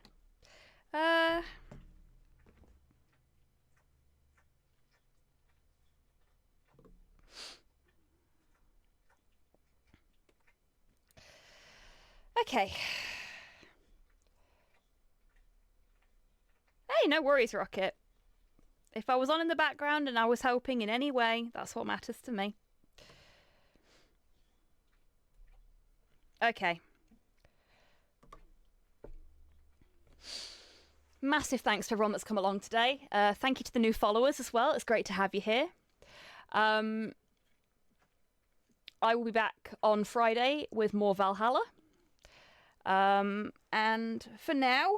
Okay. Hey, no worries, Rocket. If I was on in the background and I was helping in any way, that's what matters to me. Okay. Massive thanks to everyone that's come along today. Thank you to the new followers as well. It's great to have you here. I will be back on Friday with more Valhalla. And for now,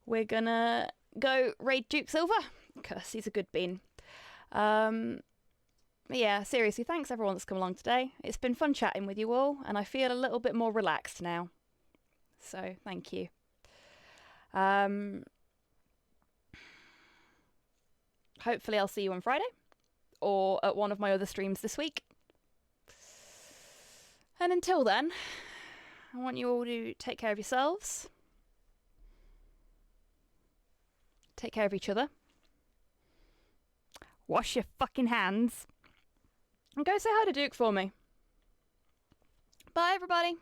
we're gonna go raid Duke Silver, because he's a good bean. Yeah, seriously, thanks everyone that's come along today. It's been fun chatting with you all, and I feel a little bit more relaxed now. So, thank you. Hopefully I'll see you on Friday, or at one of my other streams this week. And until then, I want you all to take care of yourselves. Take care of each other. Wash your fucking hands. And go say hi to Duke for me. Bye, everybody.